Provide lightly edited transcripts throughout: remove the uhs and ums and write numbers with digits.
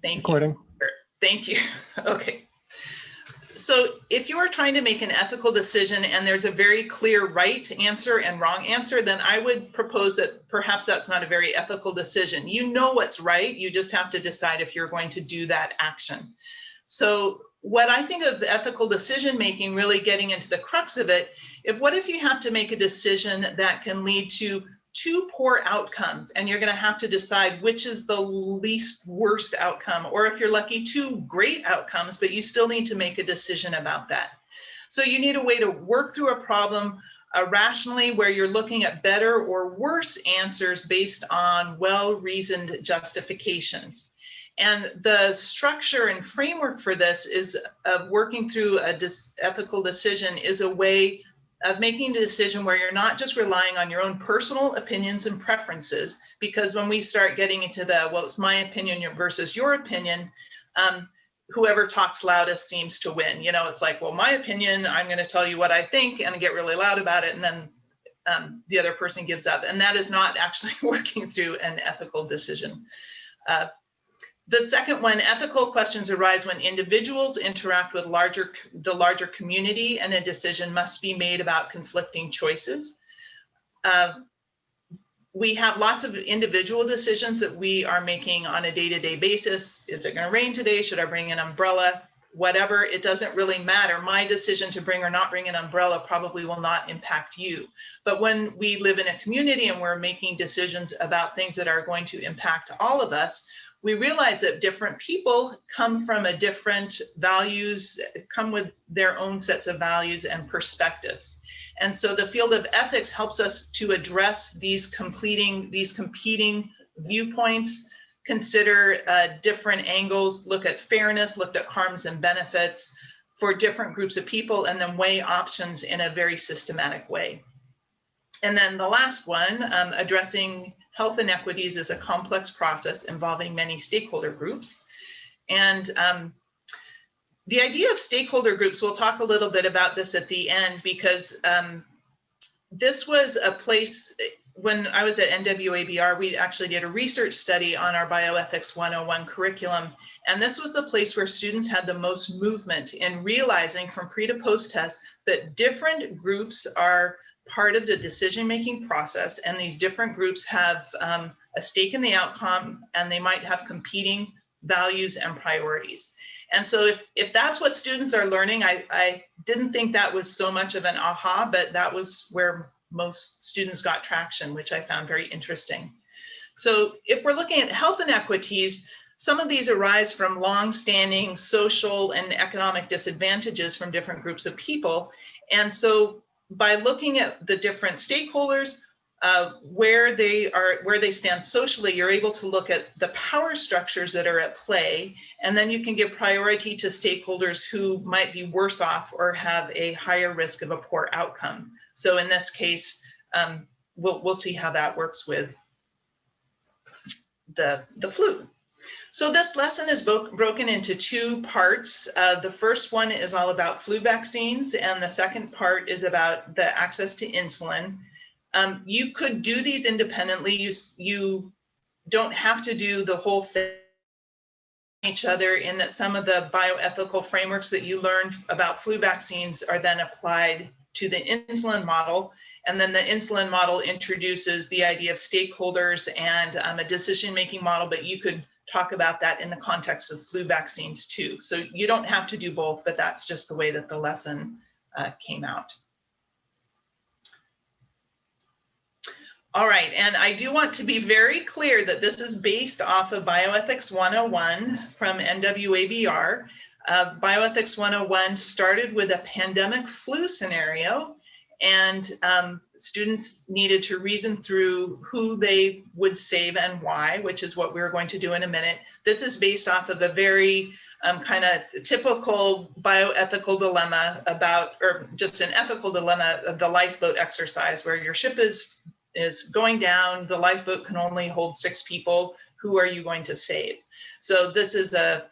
Thank Recording. you. Thank you. Okay. So if you are trying to make an ethical decision and there's a very clear right answer and wrong answer, then I would propose that perhaps that's not a very ethical decision. You know what's right, you just have to decide if you're going to do that action. So what I think of ethical decision making, really getting into the crux of it, what if you have to make a decision that can lead to two poor outcomes, and you're going to have to decide which is the least worst outcome, or if you're lucky, two great outcomes, but you still need to make a decision about that. So you need a way to work through a problem rationally, where you're looking at better or worse answers based on well-reasoned justifications. And the structure and framework for this is working through a ethical decision is a way of making a decision where you're not just relying on your own personal opinions and preferences, because when we start getting into the, well, it's my opinion versus your opinion, whoever talks loudest seems to win. You know, it's like, well, my opinion, I'm going to tell you what I think and get really loud about it, and then the other person gives up. And that is not actually working through an ethical decision. The second one, ethical questions arise when individuals interact with the larger community, and a decision must be made about conflicting choices. We have lots of individual decisions that we are making on a day-to-day basis. Is it going to rain today? Should I bring an umbrella? Whatever, it doesn't really matter. My decision to bring or not bring an umbrella probably will not impact you. But when we live in a community and we're making decisions about things that are going to impact all of us, we realize that different people come from a different values, come with their own sets of values and perspectives. And so the field of ethics helps us to address these competing viewpoints, consider different angles, look at fairness, look at harms and benefits for different groups of people, and then weigh options in a very systematic way. And then the last one, addressing health inequities, is a complex process involving many stakeholder groups. And the idea of stakeholder groups, we'll talk a little bit about this at the end, because this was a place, when I was at NWABR, we actually did a research study on our Bioethics 101 curriculum. And this was the place where students had the most movement in realizing from pre to post test that different groups are part of the decision-making process, and these different groups have a stake in the outcome, and they might have competing values and priorities. And so if that's what students are learning, I didn't think that was so much of an aha, but that was where most students got traction, which I found very interesting. So if we're looking at health inequities, some of these arise from long-standing social and economic disadvantages from different groups of people. And so by looking at the different stakeholders, where they stand socially, you're able to look at the power structures that are at play, and then you can give priority to stakeholders who might be worse off or have a higher risk of a poor outcome. So in this case, we'll see how that works with the flu. So this lesson is broken into two parts. The first one is all about flu vaccines, and the second part is about the access to insulin. You could do these independently. You don't have to do the whole thing each other, in that some of the bioethical frameworks that you learned about flu vaccines are then applied to the insulin model. And then the insulin model introduces the idea of stakeholders and a decision-making model, but you could talk about that in the context of flu vaccines too. So you don't have to do both, but that's just the way that the lesson came out. All right, and I do want to be very clear that this is based off of Bioethics 101 from NWABR. Bioethics 101 started with a pandemic flu scenario, and students needed to reason through who they would save and why, which is what we're going to do in a minute. This is based off of a very kind of typical bioethical dilemma about, or just an ethical dilemma of the lifeboat exercise, where your ship is going down, the lifeboat can only hold 6 people, who are you going to save? So this is a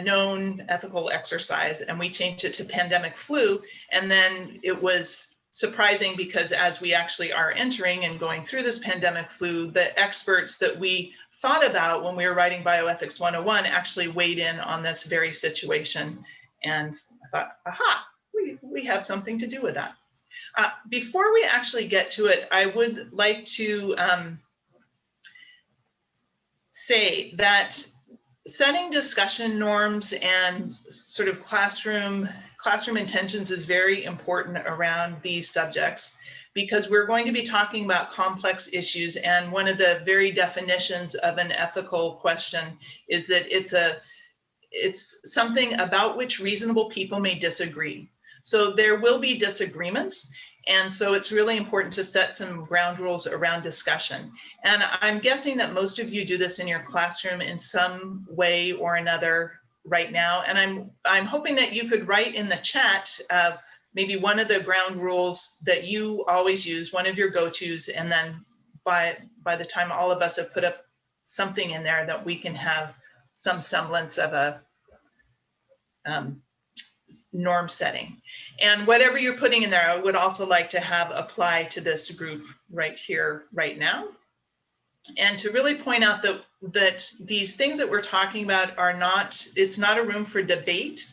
known ethical exercise, and we changed it to pandemic flu. And then it was surprising because as we actually are entering and going through this pandemic flu, the experts that we thought about when we were writing Bioethics 101 actually weighed in on this very situation. And I thought, aha, we have something to do with that. Before we actually get to it, I would like to say that setting discussion norms and sort of classroom intentions is very important around these subjects, because we're going to be talking about complex issues, and one of the very definitions of an ethical question is that it's something about which reasonable people may disagree. So there will be disagreements, and so it's really important to set some ground rules around discussion. And I'm guessing that most of you do this in your classroom in some way or another right now. And I'm hoping that you could write in the chat maybe one of the ground rules that you always use, one of your go-tos, and then by the time all of us have put up something in there, that we can have some semblance of a norm setting. And whatever you're putting in there, I would also like to have apply to this group right here, right now. And to really point out that these things that we're talking about are not, it's not a room for debate,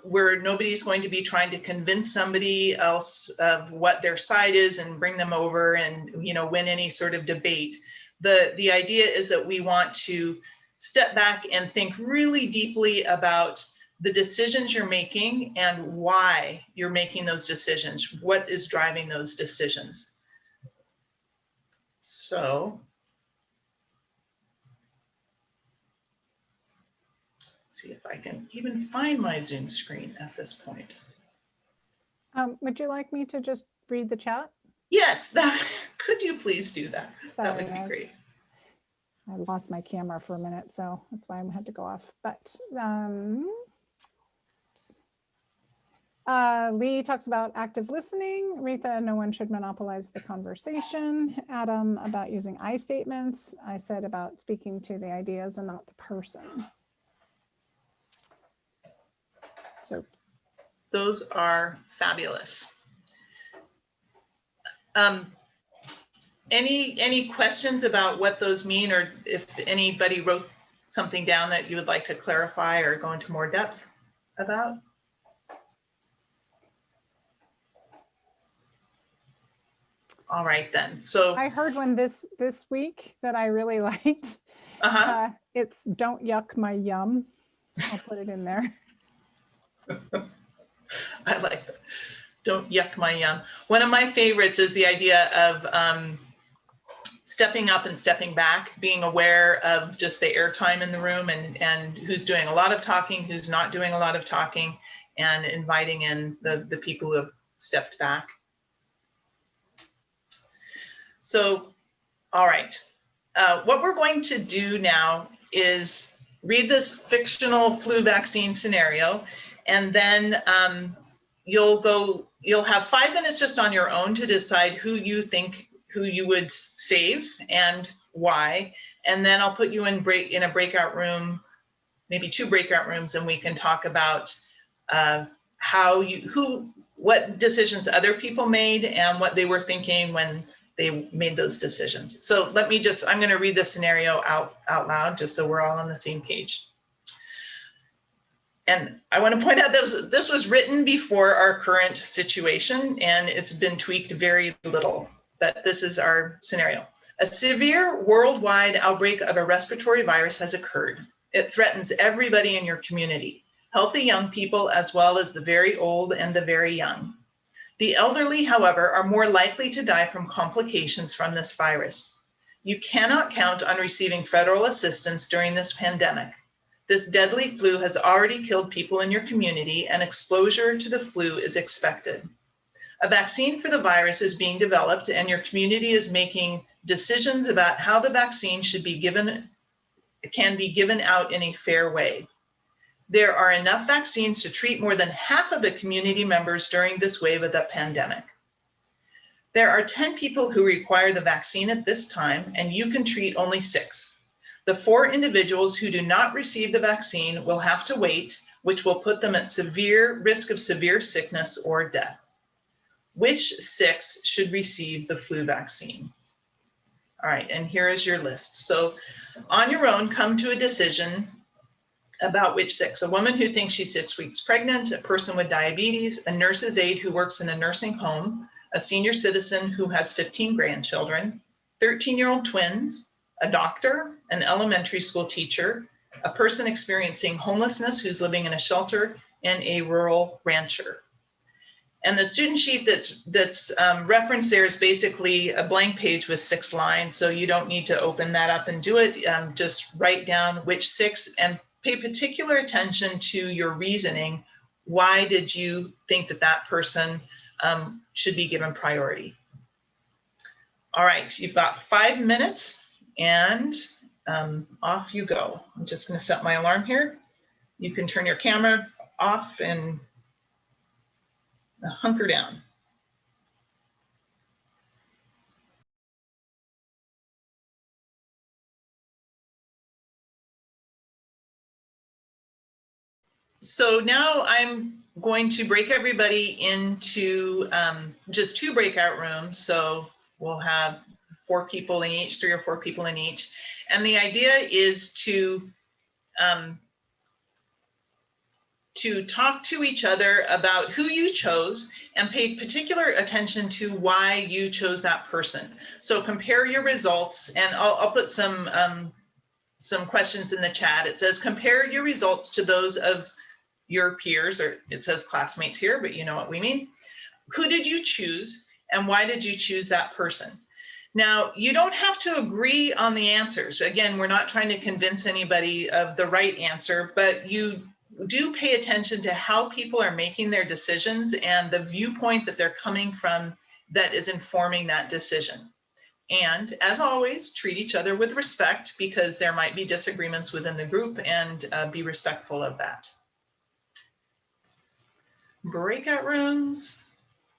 where nobody's going to be trying to convince somebody else of what their side is and bring them over and, you know, win any sort of debate. The idea is that we want to step back and think really deeply about the decisions you're making and why you're making those decisions. What is driving those decisions? So, let's see if I can even find my Zoom screen at this point. Would you like me to just read the chat? Yes, could you please do that? That would be great. I lost my camera for a minute, so that's why I had to go off. But Lee talks about active listening. Retha, no one should monopolize the conversation. Adam, about using I statements. I said about speaking to the ideas and not the person. So those are fabulous. Any questions about what those mean, or if anybody wrote something down that you would like to clarify or go into more depth about? All right then. So I heard one this week that I really liked. It's "Don't yuck my yum." I'll put it in there. I like that. Don't yuck my yum. One of my favorites is the idea of stepping up and stepping back, being aware of just the airtime in the room and who's doing a lot of talking, who's not doing a lot of talking, and inviting in the people who have stepped back. So, all right. What we're going to do now is read this fictional flu vaccine scenario, and then you'll have 5 minutes just on your own to decide who you would save and why, and then I'll put you in a breakout room, maybe 2 breakout rooms, and we can talk about what decisions other people made and what they were thinking when they made those decisions. So I'm going to read the scenario out loud just so we're all on the same page. And I want to point out that this was written before our current situation, and it's been tweaked very little, but this is our scenario. A severe worldwide outbreak of a respiratory virus has occurred. It threatens everybody in your community, healthy young people as well as the very old and the very young. The elderly, however, are more likely to die from complications from this virus. You cannot count on receiving federal assistance during this pandemic. This deadly flu has already killed people in your community, and exposure to the flu is expected. A vaccine for the virus is being developed, and your community is making decisions about how the vaccine can be given out in a fair way. There are enough vaccines to treat more than half of the community members during this wave of the pandemic. There are 10 people who require the vaccine at this time, and you can treat only 6. The 4 individuals who do not receive the vaccine will have to wait, which will put them at severe risk of severe sickness or death. Which 6 should receive the flu vaccine? All right, and here is your list. So on your own, come to a decision about which 6. A woman who thinks she's 6 weeks pregnant, a person with diabetes, a nurse's aide who works in a nursing home, a senior citizen who has 15 grandchildren, 13-year-old twins, a doctor, an elementary school teacher, a person experiencing homelessness who's living in a shelter, and a rural rancher. And the student sheet that's referenced there is basically a blank page with 6 lines, so you don't need to open that up and do it. Just write down which 6 and pay particular attention to your reasoning. Why did you think that that person should be given priority? All right, you've got 5 minutes and off you go. I'm just going to set my alarm here. You can turn your camera off and hunker down. So now I'm going to break everybody into just 2 breakout rooms. So we'll have 4 people in each, 3 or 4 people in each. And the idea is to talk to each other about who you chose and pay particular attention to why you chose that person. So compare your results, and I'll put some questions in the chat. It says, compare your results to those of your peers, or it says classmates here, but you know what we mean. Who did you choose and why did you choose that person? Now, you don't have to agree on the answers. Again, we're not trying to convince anybody of the right answer, but you do pay attention to how people are making their decisions and the viewpoint that they're coming from that is informing that decision. And as always, treat each other with respect, because there might be disagreements within the group, and be respectful of that. Breakout rooms,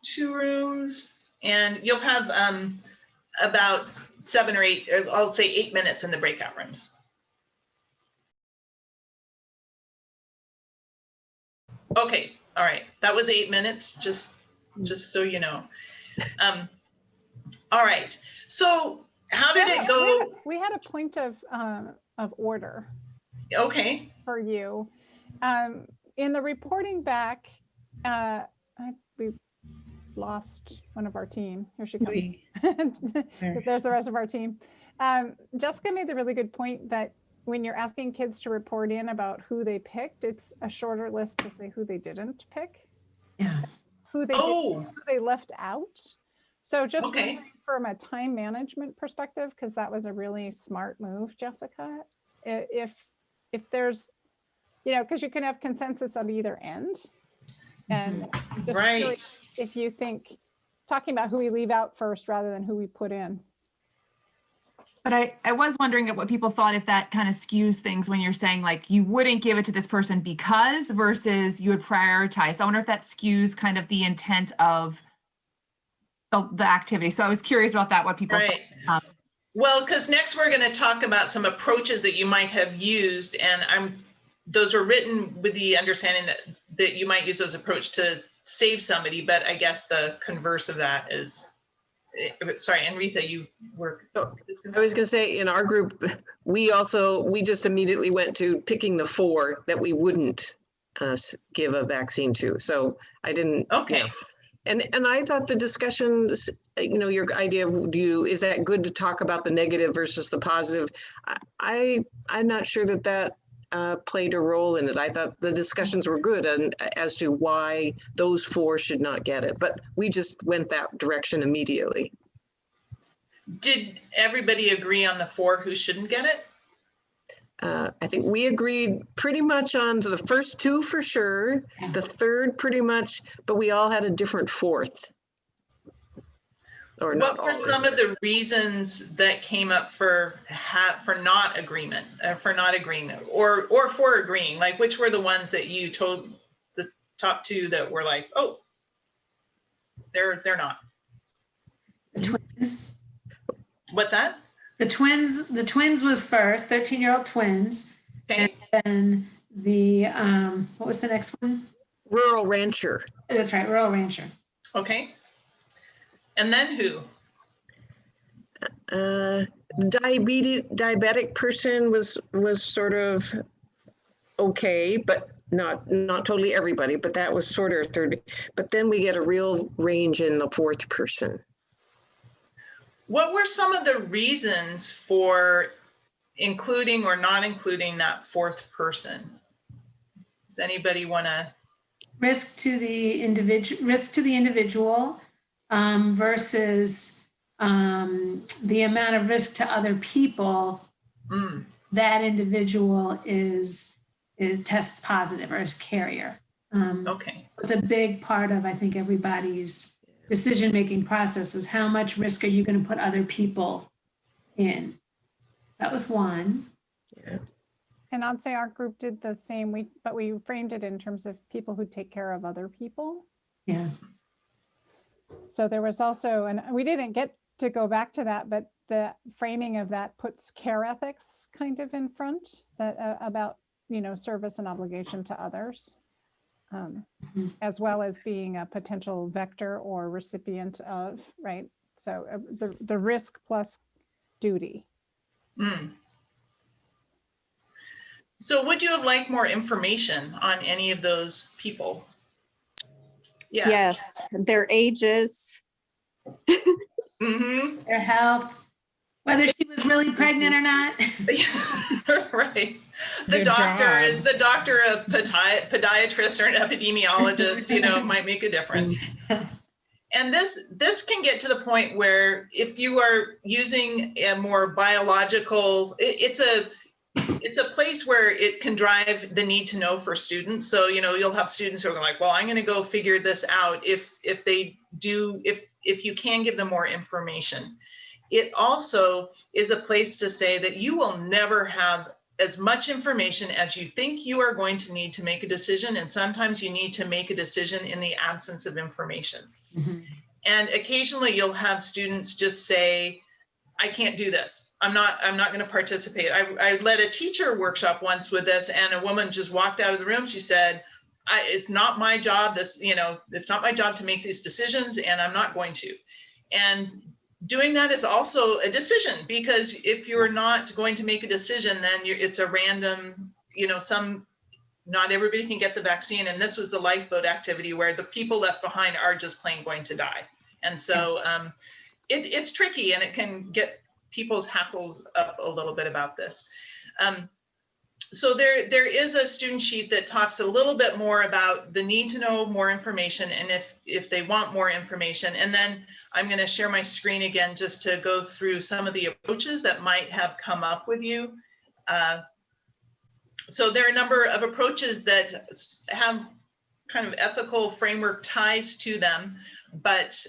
2 rooms, and you'll have about 7 or 8, I'll say 8 minutes in the breakout rooms. Okay, all right, that was 8 minutes, just so you know. All right, so how did it go? We had a point of order. Okay. For you. In the reporting back, we lost one of our team. Here she comes. There's the rest of our team. Jessica made the really good point that when you're asking kids to report in about who they picked, it's a shorter list to say who they didn't pick. Yeah. Who they left out. So just from a time management perspective, because that was a really smart move, Jessica. If there's, because you can have consensus on either end. And just really, if you think talking about who we leave out first rather than who we put in. But I was wondering what people thought, if that kind of skews things when you're saying like you wouldn't give it to this person because versus you would prioritize. I wonder if that skews kind of the intent of the activity. So I was curious about that, what people thought. Well, because next we're going to talk about some approaches that you might have used, and those are written with the understanding that you might use those approach to save somebody, but I guess the converse of that is, sorry, and Rita, you were. I was going to say, in our group, we just immediately went to picking the 4 that we wouldn't give a vaccine to. So I didn't. Okay. And I thought the discussions, your idea of is that good to talk about the negative versus the positive? I'm not sure that played a role in it. I thought the discussions were good and as to why those 4 should not get it, but we just went that direction immediately. Did everybody agree on the 4 who shouldn't get it? I think we agreed pretty much on the first 2 for sure, the 3rd pretty much, but we all had a different 4th. Or not what were some of the reasons that came up for not agreement, for not agreeing, or for agreeing? Like, which were the ones that you told the top 2 that were like, oh, they're not? The twins. What's that? The twins was first, 13-year-old twins. Okay. And then what was the next one? Rural rancher. That's right, rural rancher. Okay. And then who? Diabetic person was sort of okay, but not totally everybody, but that was sort of third. But then we get a real range in the fourth person. What were some of the reasons for including or not including that fourth person? Does anybody want to? Risk to the individual versus the amount of risk to other people. That individual it tests positive or is carrier. Okay. It's a big part of, I think, everybody's decision-making process was how much risk are you going to put other people in? So that was one. Yeah. And I'd say our group did the same, but we framed it in terms of people who take care of other people. Yeah. So there was also, and we didn't get to go back to that, but the framing of that puts care ethics kind of in front, that about, service and obligation to others, as well as being a potential vector or recipient of, right? So the risk plus duty. So would you have liked more information on any of those people? Yeah. Yes, their ages. Their health, whether she was really pregnant or not. Right. The Their doctor jobs. is the doctor a podiatrist or an epidemiologist, might make a difference. And this can get to the point where if you are using a more biological, it's a place where it can drive the need to know for students. So, you'll have students who are like, well, I'm going to go figure this out if you can give them more information. It also is a place to say that you will never have as much information as you think you are going to need to make a decision. And sometimes you need to make a decision in the absence of information. And occasionally you'll have students just say, I can't do this. I'm not going to participate. I led a teacher workshop once with this, and a woman just walked out of the room. She said, it's not my job. It's not my job to make these decisions, and I'm not going to. And doing that is also a decision, because if you're not going to make a decision, then it's a random, not everybody can get the vaccine. And this was the lifeboat activity where the people left behind are just plain going to die. And so it's tricky, and it can get people's hackles up a little bit about this. So there is a student sheet that talks a little bit more about the need to know more information, and if they want more information. And then I'm going to share my screen again just to go through some of the approaches that might have come up with you. So there are a number of approaches that have kind of ethical framework ties to them, but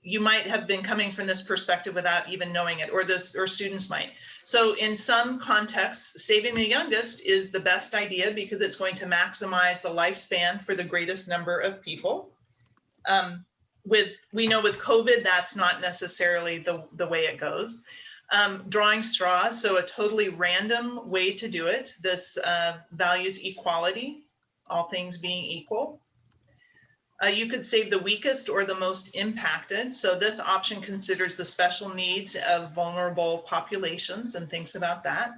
you might have been coming from this perspective without even knowing it, or students might. So in some contexts, saving the youngest is the best idea because it's going to maximize the lifespan for the greatest number of people. We know with COVID, that's not necessarily the way it goes. Drawing straws, so a totally random way to do it. This values equality, all things being equal. You could save the weakest or the most impacted. So this option considers the special needs of vulnerable populations and thinks about that.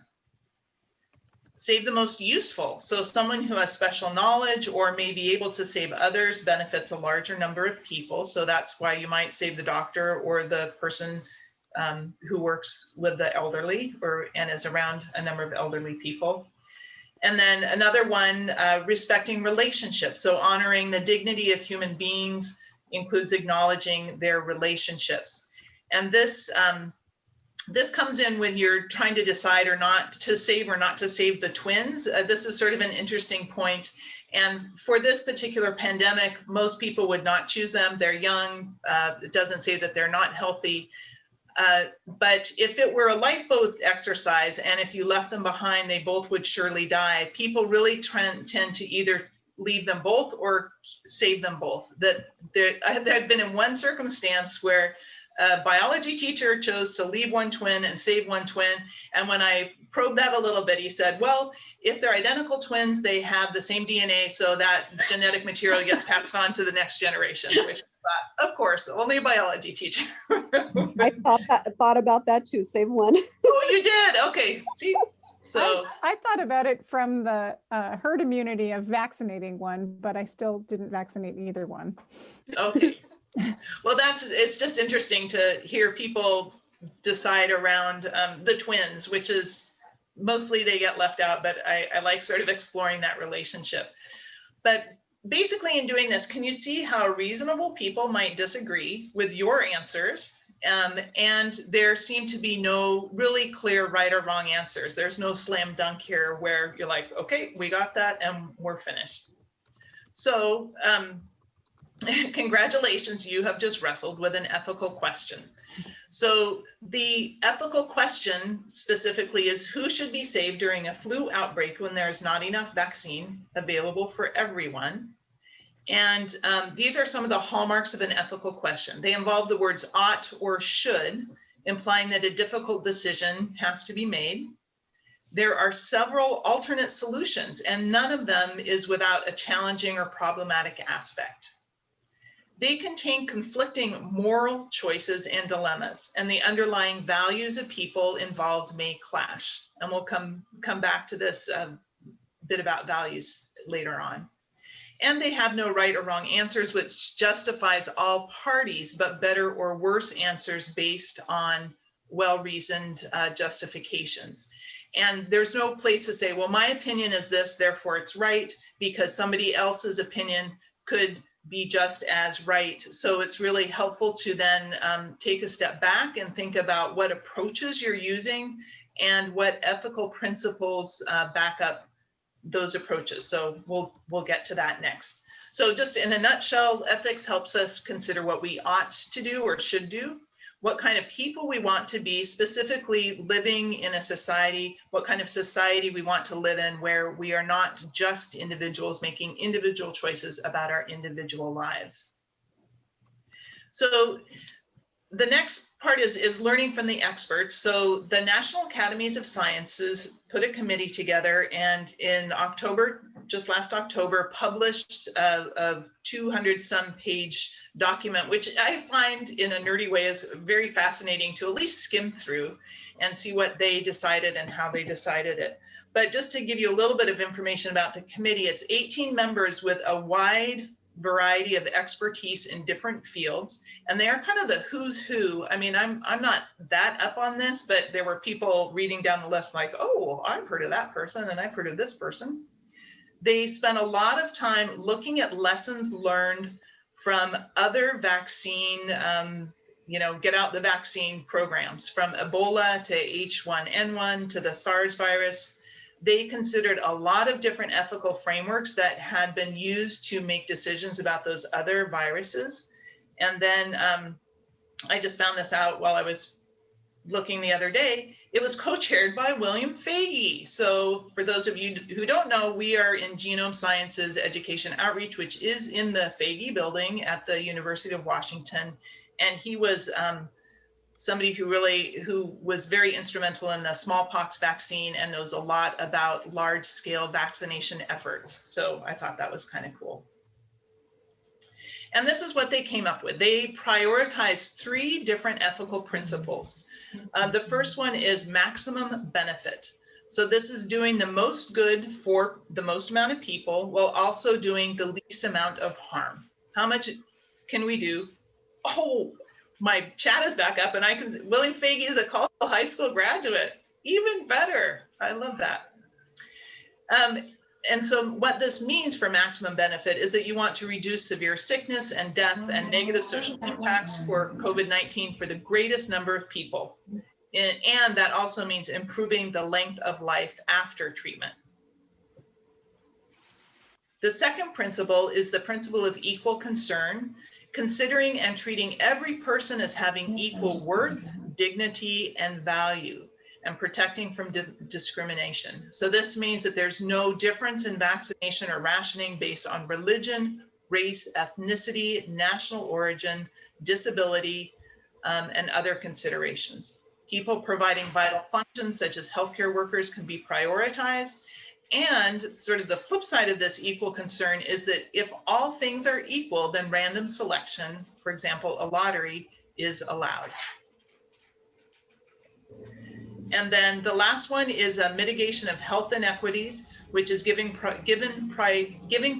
Save the most useful. So someone who has special knowledge or may be able to save others benefits a larger number of people. So that's why you might save the doctor or the person who works with the elderly and is around a number of elderly people. And then another one, respecting relationships. So honoring the dignity of human beings includes acknowledging their relationships. And this comes in when you're trying to decide or not to save the twins. This is sort of an interesting point. And for this particular pandemic, most people would not choose them. They're young. It doesn't say that they're not healthy. But if it were a lifeboat exercise and if you left them behind, they both would surely die. People really tend to either leave them both or save them both. There had been in one circumstance where a biology teacher chose to leave one twin and save one twin. And when I probed that a little bit, he said, well, if they're identical twins, they have the same DNA, so that genetic material gets passed on to the next generation, which of course, only a biology teacher. I thought about that too. Same one. Oh, you did? Okay. See, so I thought about it from the herd immunity of vaccinating one, but I still didn't vaccinate either one. okay. Well, it's just interesting to hear people decide around the twins, which is mostly they get left out, but I like sort of exploring that relationship. But basically in doing this, can you see how reasonable people might disagree with your answers? And there seem to be no really clear right or wrong answers. There's no slam dunk here where you're like, okay, we got that and we're finished. So congratulations, you have just wrestled with an ethical question. So the ethical question specifically is, who should be saved during a flu outbreak when there's not enough vaccine available for everyone? And these are some of the hallmarks of an ethical question. They involve the words ought or should, implying that a difficult decision has to be made. There are several alternate solutions, and none of them is without a challenging or problematic aspect. They contain conflicting moral choices and dilemmas, and the underlying values of people involved may clash. And we'll come back to this bit about values later on. And they have no right or wrong answers, which justifies all parties, but better or worse answers based on well-reasoned justifications. And there's no place to say, well, my opinion is this, therefore it's right, because somebody else's opinion could be just as right. So it's really helpful to then take a step back and think about what approaches you're using and what ethical principles back up those approaches. So we'll get to that next. So just in a nutshell, ethics helps us consider what we ought to do or should do, what kind of people we want to be, specifically living in a society, what kind of society we want to live in where we are not just individuals making individual choices about our individual lives. So the next part is learning from the experts. So the National Academies of Sciences put a committee together, and in October, just last October, published a 200-some page document, which I find in a nerdy way is very fascinating to at least skim through and see what they decided and how they decided it. But just to give you a little bit of information about the committee, it's 18 members with a wide variety of expertise in different fields, and they are kind of the who's who. I mean, I'm not that up on this, but there were people reading down the list like, oh, I've heard of that person and I've heard of this person. They spent a lot of time looking at lessons learned from other vaccine, get out the vaccine programs, from Ebola to H1N1 to the SARS virus. They considered a lot of different ethical frameworks that had been used to make decisions about those other viruses. And then I just found this out while I was looking the other day. It was co-chaired by William Fagey. So for those of you who don't know, we are in Genome Sciences Education Outreach, which is in the Fagey building at the University of Washington. And he was somebody who was very instrumental in the smallpox vaccine and knows a lot about large-scale vaccination efforts. So I thought that was kind of cool. And this is what they came up with. They prioritized 3 different ethical principles. The first one is maximum benefit. So this is doing the most good for the most amount of people while also doing the least amount of harm. How much can we do? Oh, my chat is back up, and William Fagey is a Colville High School graduate. Even better. I love that. And so what this means for maximum benefit is that you want to reduce severe sickness and death and negative social impacts for COVID-19 for the greatest number of people. And that also means improving the length of life after treatment. The second principle is the principle of equal concern, considering and treating every person as having equal worth, dignity, and value, and protecting from discrimination. So this means that there's no difference in vaccination or rationing based on religion, race, ethnicity, national origin, disability, and other considerations. People providing vital functions such as healthcare workers can be prioritized. And sort of the flip side of this equal concern is that if all things are equal, then random selection, for example, a lottery, is allowed. And then the last one is a mitigation of health inequities, which is giving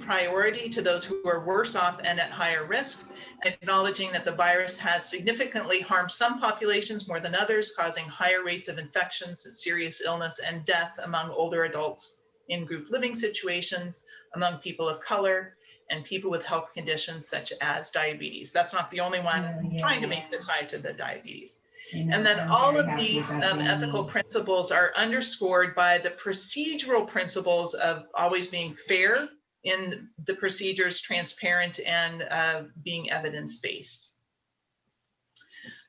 priority to those who are worse off and at higher risk, acknowledging that the virus has significantly harmed some populations more than others, causing higher rates of infections, serious illness, and death among older adults in group living situations, among people of color, and people with health conditions such as diabetes. That's not the only one trying to make the tie to the diabetes. And then all of these ethical principles are underscored by the procedural principles of always being fair in the procedures, transparent, and being evidence-based.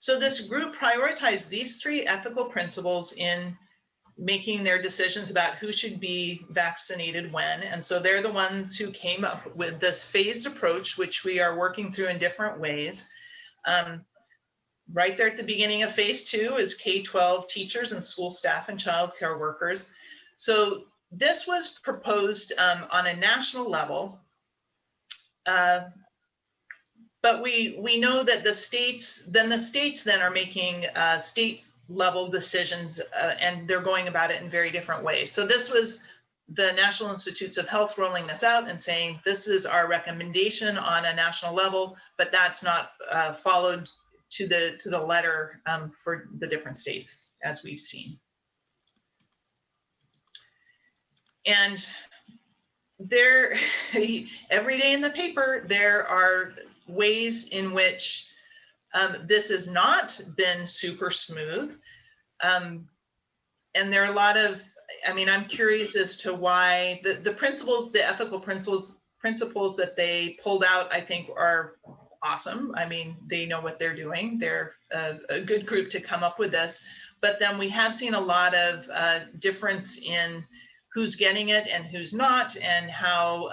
So this group prioritized these three ethical principles in making their decisions about who should be vaccinated when. And so they're the ones who came up with this phased approach, which we are working through in different ways. Right there at the beginning of phase 2 is K-12 teachers and school staff and child care workers. So this was proposed on a national level, but we know that the states then are making states level decisions, and they're going about it in very different ways. So this was the National Institutes of Health rolling this out and saying, this is our recommendation on a national level, but that's not followed to the letter for the different states, as we've seen. And there, every day in the paper, there are ways in which this has not been super smooth. And there are a lot of, I mean, I'm curious as to why the principles, the ethical principles that they pulled out, I think are awesome. I mean, they know what they're doing. They're a good group to come up with this. But then we have seen a lot of difference in who's getting it and who's not, and how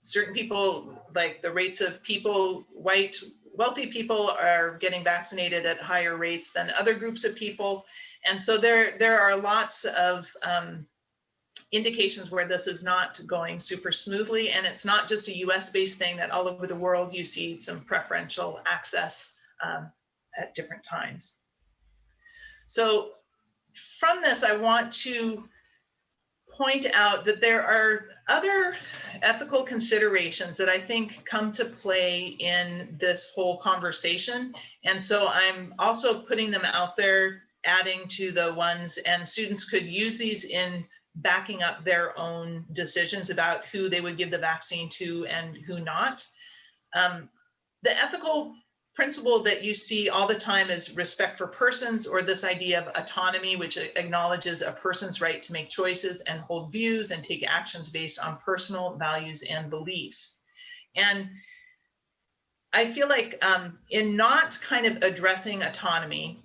certain people, like the rates of people, white, wealthy people are getting vaccinated at higher rates than other groups of people. And so there are lots of indications where this is not going super smoothly, and it's not just a US-based thing, that all over the world you see some preferential access at different times. So from this, I want to point out that there are other ethical considerations that I think come to play in this whole conversation. And so I'm also putting them out there, adding to the ones, and students could use these in backing up their own decisions about who they would give the vaccine to and who not. The ethical principle that you see all the time is respect for persons, or this idea of autonomy, which acknowledges a person's right to make choices and hold views and take actions based on personal values and beliefs. And I feel like in not kind of addressing autonomy,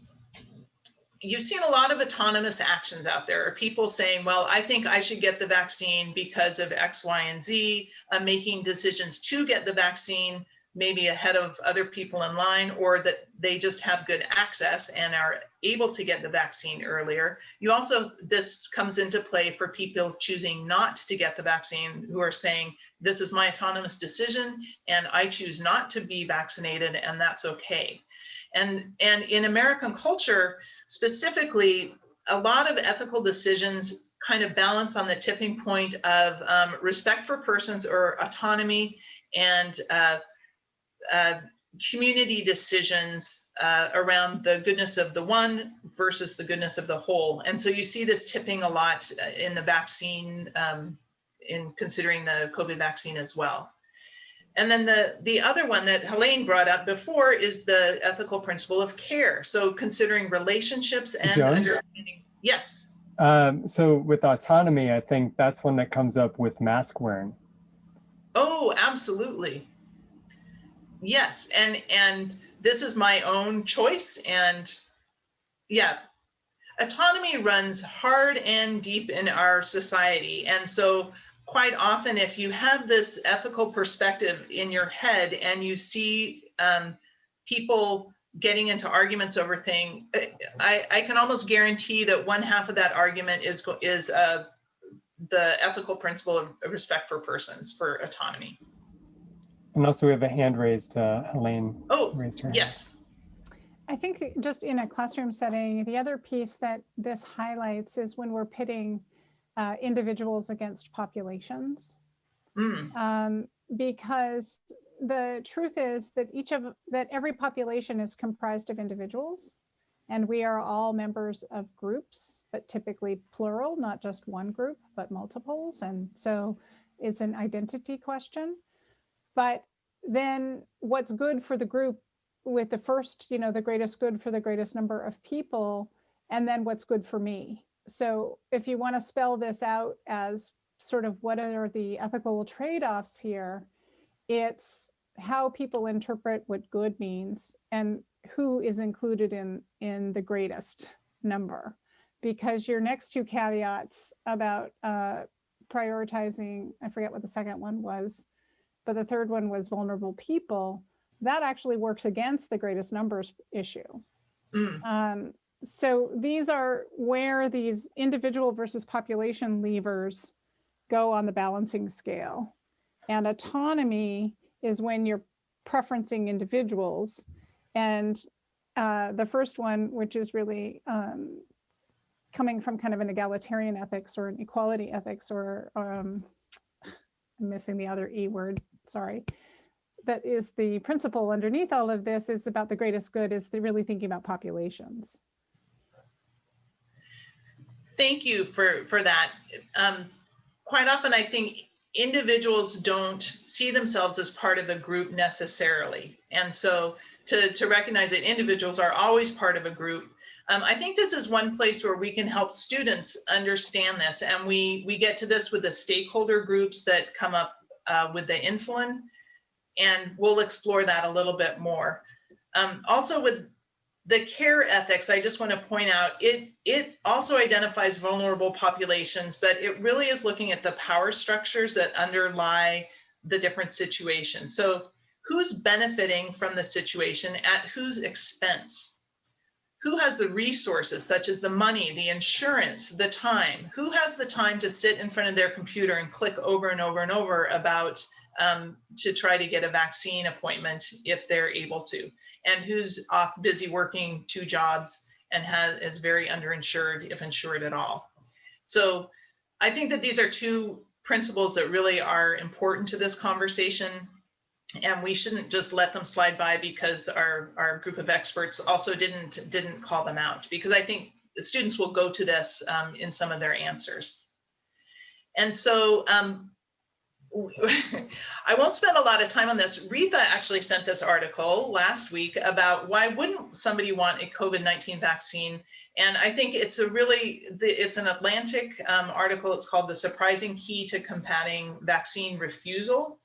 you've seen a lot of autonomous actions out there, or people saying, well, I think I should get the vaccine because of X, Y, and Z, making decisions to get the vaccine maybe ahead of other people in line, or that they just have good access and are able to get the vaccine earlier. You also, this comes into play for people choosing not to get the vaccine, who are saying, this is my autonomous decision and I choose not to be vaccinated, and that's okay. And in American culture, specifically, a lot of ethical decisions kind of balance on the tipping point of respect for persons or autonomy, and community decisions around the goodness of the one versus the goodness of the whole. And so you see this tipping a lot in the vaccine, in considering the COVID vaccine as well. And then the other one that Helene brought up before is the ethical principle of care. So considering relationships and understanding. Yes. So with autonomy, I think that's one that comes up with mask wearing. Oh, absolutely. Yes, and this is my own choice, and yeah, autonomy runs hard and deep in our society. And so quite often, if you have this ethical perspective in your head and you see people getting into arguments over things. I can almost guarantee that one half of that argument is the ethical principle of respect for persons, for autonomy. And also we have a hand raised, Helene raised her hand. Yes. I think just in a classroom setting, the other piece that this highlights is when we're pitting individuals against populations. Because the truth is that every population is comprised of individuals, and we are all members of groups, but typically plural, not just one group, but multiples. And so it's an identity question. But then what's good for the group with the first, the greatest good for the greatest number of people, and then what's good for me. So if you want to spell this out as sort of what are the ethical trade-offs here, it's how people interpret what good means and who is included in the greatest number. Because your next two caveats about prioritizing, I forget what the second one was, but the third one was vulnerable people, that actually works against the greatest numbers issue. So these are where these individual versus population levers go on the balancing scale. And autonomy is when you're preferencing individuals. And the first one, which is really coming from kind of an egalitarian ethics or an equality ethics, or I'm missing the other E word, sorry. That is the principle underneath all of this is about the greatest good, is really thinking about populations. Thank you for that. Quite often, I think individuals don't see themselves as part of a group necessarily. And so to recognize that individuals are always part of a group, I think this is one place where we can help students understand this. And we get to this with the stakeholder groups that come up with the insulin, and we'll explore that a little bit more. Also with the care ethics, I just want to point out, it also identifies vulnerable populations, but it really is looking at the power structures that underlie the different situations. So who's benefiting from the situation at whose expense? Who has the resources, such as the money, the insurance, the time? Who has the time to sit in front of their computer and click over and over and over about to try to get a vaccine appointment if they're able to? And who's off busy working 2 jobs and is very underinsured, if insured at all? So I think that these are 2 principles that really are important to this conversation. And we shouldn't just let them slide by because our group of experts also didn't call them out, because I think the students will go to this in some of their answers. And so I won't spend a lot of time on this. Retha actually sent this article last week about why wouldn't somebody want a COVID-19 vaccine? And I think it's it's an Atlantic article. It's called The Surprising Key to Combating Vaccine Refusal,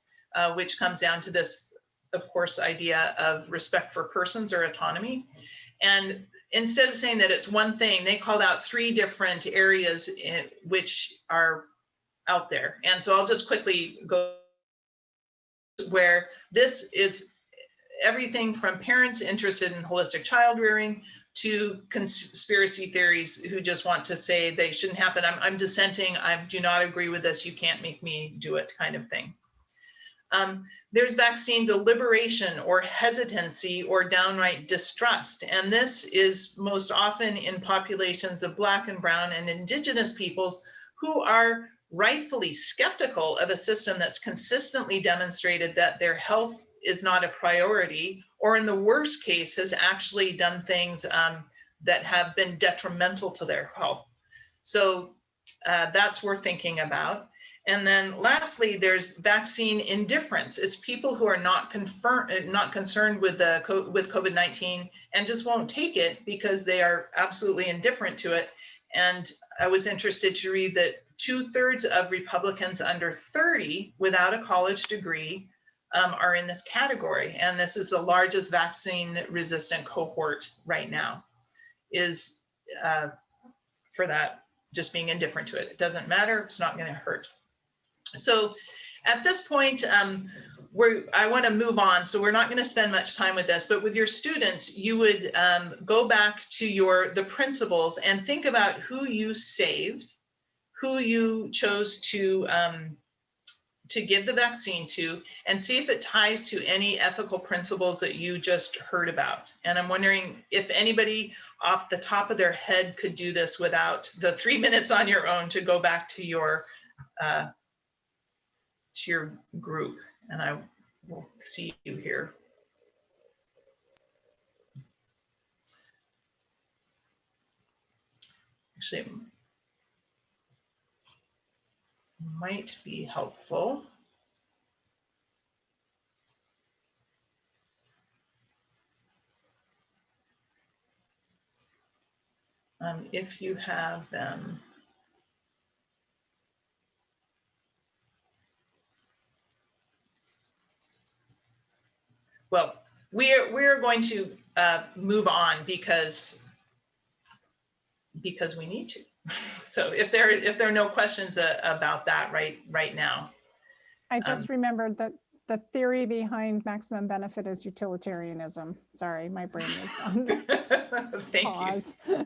which comes down to this, of course, idea of respect for persons or autonomy. And instead of saying that it's one thing, they called out 3 different areas which are out there. And so I'll just quickly go where this is everything from parents interested in holistic child rearing to conspiracy theories who just want to say they shouldn't happen. I'm dissenting. I do not agree with this. You can't make me do it, kind of thing. There's vaccine deliberation or hesitancy or downright distrust. And this is most often in populations of Black and Brown and Indigenous peoples who are rightfully skeptical of a system that's consistently demonstrated that their health is not a priority, or in the worst case has actually done things that have been detrimental to their health. So that's worth thinking about. And then lastly, there's vaccine indifference. It's people who are not concerned with COVID-19 and just won't take it because they are absolutely indifferent to it. And I was interested to read that 2/3 of Republicans under 30 without a college degree are in this category. And this is the largest vaccine resistant cohort right now, is for that, just being indifferent to it. It doesn't matter, it's not going to hurt. So at this point, I want to move on, so we're not going to spend much time with this, but with your students, you would go back to the principles and think about who you saved, who you chose to give the vaccine to, and see if it ties to any ethical principles that you just heard about. And I'm wondering if anybody off the top of their head could do this without the 3 minutes on your own to go back to your group. And I will see you here. Actually, might be helpful. If you have them. Well, we're going to move on because we need to. So if there are no questions about that right now. I just remembered that the theory behind maximum benefit is utilitarianism. Sorry, my brain is on pause. You.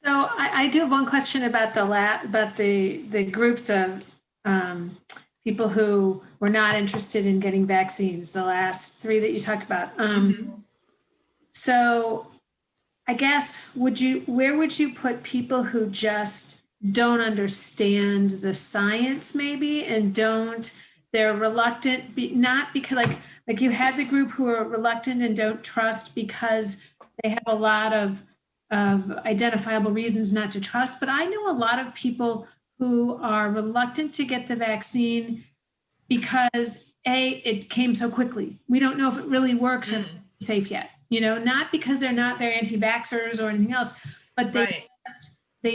So I do have one question about the groups of people who were not interested in getting vaccines, the last 3 that you talked about. So I guess, where would you put people who just don't understand the science maybe, and they're reluctant, not because like you had the group who are reluctant and don't trust because they have a lot of identifiable reasons not to trust. But I know a lot of people who are reluctant to get the vaccine because it came so quickly. We don't know if it really works or if it's safe yet. Not because they're anti-vaxxers or anything else, but they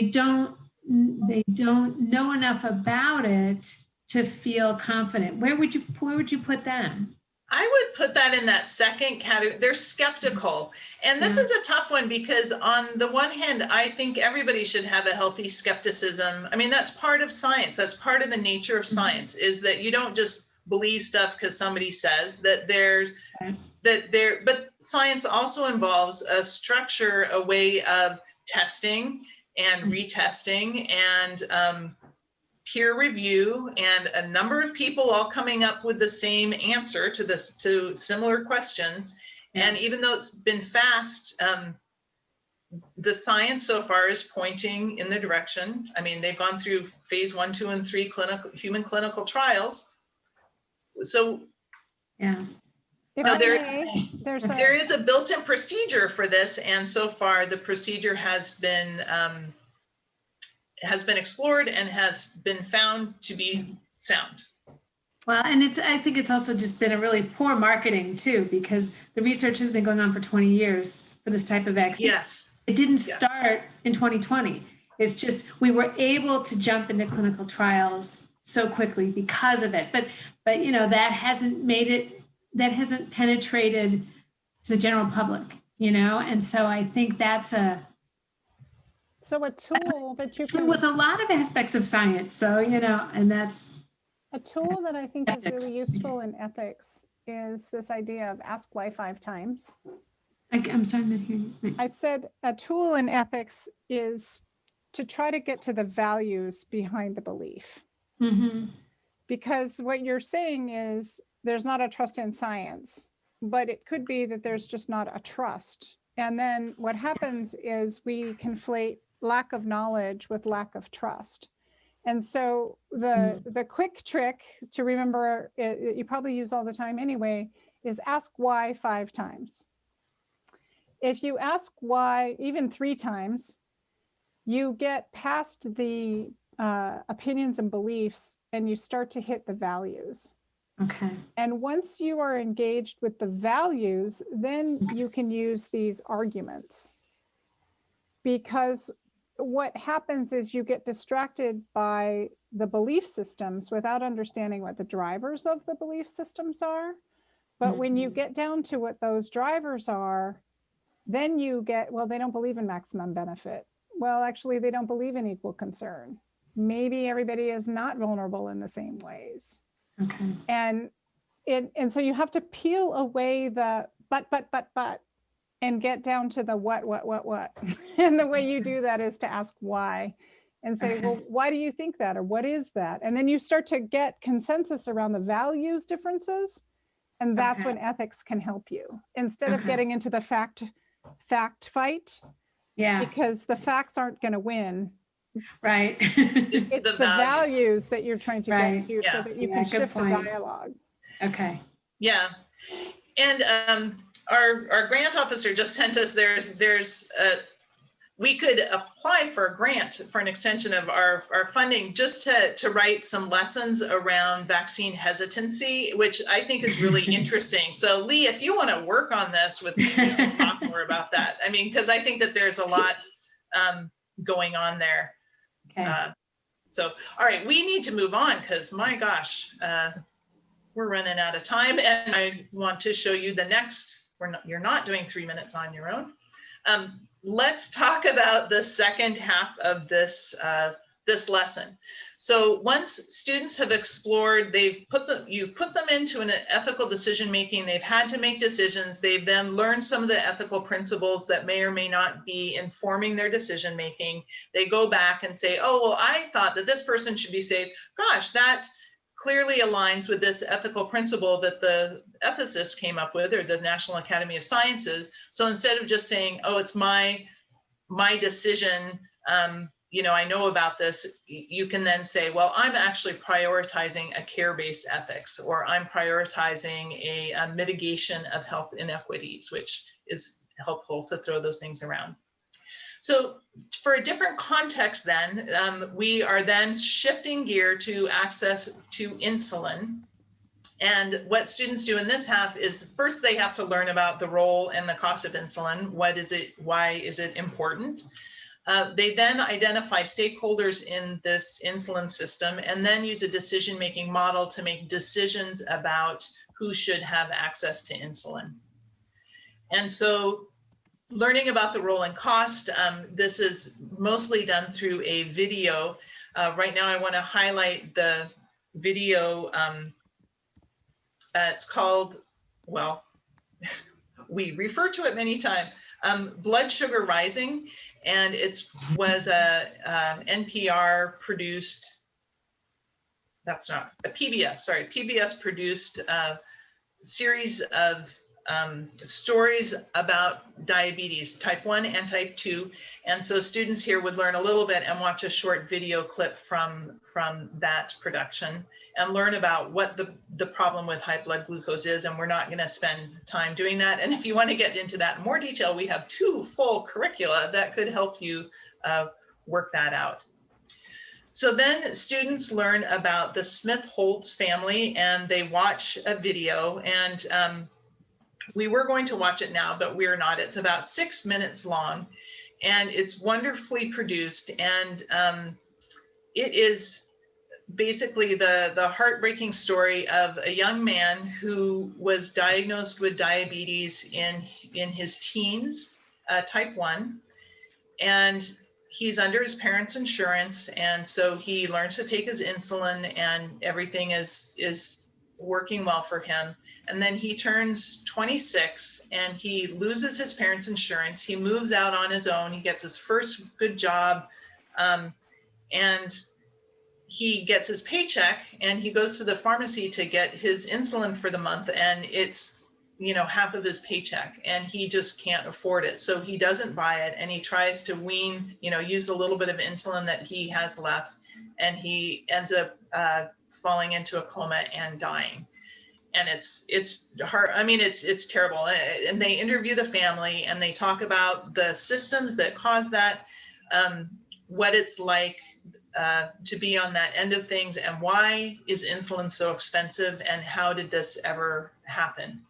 don't know enough about it to feel confident. Where would you put them? I would put that in that second category. They're skeptical. And this is a tough one because on the one hand, I think everybody should have a healthy skepticism. I mean, that's part of science. That's part of the nature of science, is that you don't just believe stuff because somebody says that but science also involves a structure, a way of testing and retesting and peer review, and a number of people all coming up with the same answer to similar questions. And even though it's been fast, the science so far is pointing in the direction. I mean, they've gone through phase 1, 2, and 3 human clinical trials. So there is a built-in procedure for this, and so far the procedure has been explored and has been found to be sound. Well, and I think it's also just been a really poor marketing too, because the research has been going on for 20 years for this type of vaccine. Yes. It didn't start in 2020. It's just, we were able to jump into clinical trials so quickly because of it. But that hasn't penetrated to the general public, and so I think that's a tool that you can, with a lot of aspects of science. So, and that's a tool that I think is really useful in ethics is this idea of ask why 5 times. I'm sorry, I'm not hearing you. I said a tool in ethics is to try to get to the values behind the belief. Because what you're saying is there's not a trust in science, but it could be that there's just not a trust. And then what happens is we conflate lack of knowledge with lack of trust. And so the quick trick to remember, you probably use all the time anyway, is ask why 5 times. If you ask why even 3 times, you get past the opinions and beliefs and you start to hit the values. Okay. And once you are engaged with the values, then you can use these arguments. Because what happens is you get distracted by the belief systems without understanding what the drivers of the belief systems are. But when you get down to what those drivers are, then you get, well, they don't believe in maximum benefit. Well, actually, they don't believe in equal concern. Maybe everybody is not vulnerable in the same ways. Okay. And and so you have to peel away the but, and get down to the what. And the way you do that is to ask why and say, well, why do you think that? Or what is that? And then you start to get consensus around the values differences. And that's when ethics can help you instead of getting into the fact fight. Yeah. Because the facts aren't going to win. Right. It's the values that you're trying to get to so that you can shift the dialogue. Okay. Yeah. And our grant officer just sent us, we could apply for a grant for an extension of our funding just to write some lessons around vaccine hesitancy, which I think is really interesting. So Lee, if you want to work on this with me, we can talk more about that. I mean, because I think that there's a lot going on there. Okay. So, all right, we need to move on because my gosh, we're running out of time, and I want to show you the next. You're not doing 3 minutes on your own. Let's talk about the second half of this this lesson. So once students have explored, you put them into an ethical decision making. They've had to make decisions. They've then learned some of the ethical principles that may or may not be informing their decision making. They go back and say, oh, well, I thought that this person should be saved. Gosh, that clearly aligns with this ethical principle that the ethicists came up with, or the National Academy of Sciences. So instead of just saying, oh, it's my decision, I know about this, you can then say, well, I'm actually prioritizing a care-based ethics, or I'm prioritizing a mitigation of health inequities, which is helpful to throw those things around. So for a different context then, we are then shifting gear to access to insulin. And what students do in this half is first they have to learn about the role and the cost of insulin. What is it? Why is it important? They then identify stakeholders in this insulin system and then use a decision-making model to make decisions about who should have access to insulin. And so learning about the role and cost, this is mostly done through a video. Right now I want to highlight the video. It's called, well, we refer to it many times, Blood Sugar Rising, and it was a NPR produced, that's not, a PBS, sorry, PBS produced series of stories about diabetes, type 1 and type 2. And so students here would learn a little bit and watch a short video clip from that production and learn about what the problem with high blood glucose is. And we're not going to spend time doing that. And if you want to get into that in more detail, we have 2 full curricula that could help you work that out. So then students learn about the Smith-Holt family and they watch a video, and we were going to watch it now, but we're not. It's about 6 minutes long and it's wonderfully produced. And it is basically the heartbreaking story of a young man who was diagnosed with diabetes in his teens, type 1. And he's under his parents' insurance. And so he learns to take his insulin and everything is working well for him. And then he turns 26 and he loses his parents' insurance. He moves out on his own. He gets his first good job, and he gets his paycheck and he goes to the pharmacy to get his insulin for the month, and it's half of his paycheck and he just can't afford it. So he doesn't buy it and he tries to wean, use a little bit of insulin that he has left, and he ends up falling into a coma and dying. And it's hard. I mean, it's terrible. And they interview the family and they talk about the systems that cause that, what it's like to be on that end of things, and why is insulin so expensive, and how did this ever happen?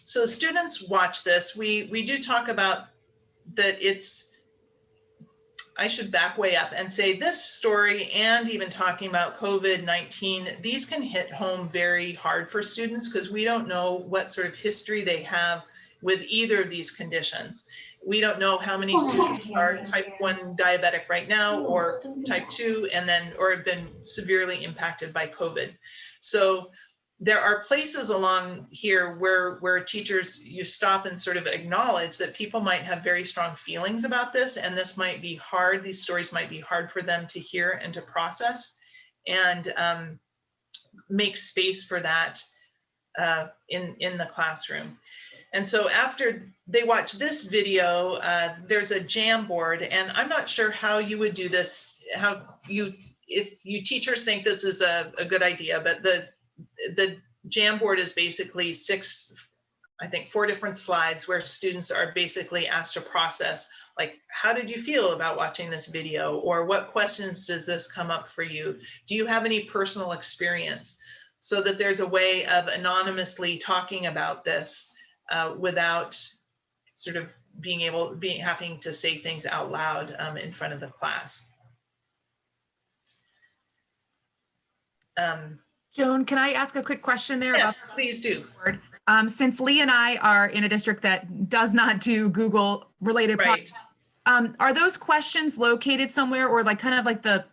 So students watch this. We do talk about that. I should back way up and say this story, and even talking about COVID-19, these can hit home very hard for students because we don't know what sort of history they have with either of these conditions. We don't know how many students are type 1 diabetic right now, or type 2, or have been severely impacted by COVID. So there are places along here where teachers, you stop and sort of acknowledge that people might have very strong feelings about this, and this might be hard, these stories might be hard for them to hear and to process, and make space for that in the classroom. And so after they watch this video, there's a Jamboard, and I'm not sure how you would do this, if you teachers think this is a good idea, but the Jamboard is basically 4 different slides where students are basically asked to process, like, how did you feel about watching this video? Or what questions does this come up for you? Do you have any personal experience? So that there's a way of anonymously talking about this without sort of having to say things out loud in front of the class. Joan, can I ask a quick question there? Yes, please do. Since Lee and I are in a district that does not do Google related Right. are those questions located somewhere, or like kind of like the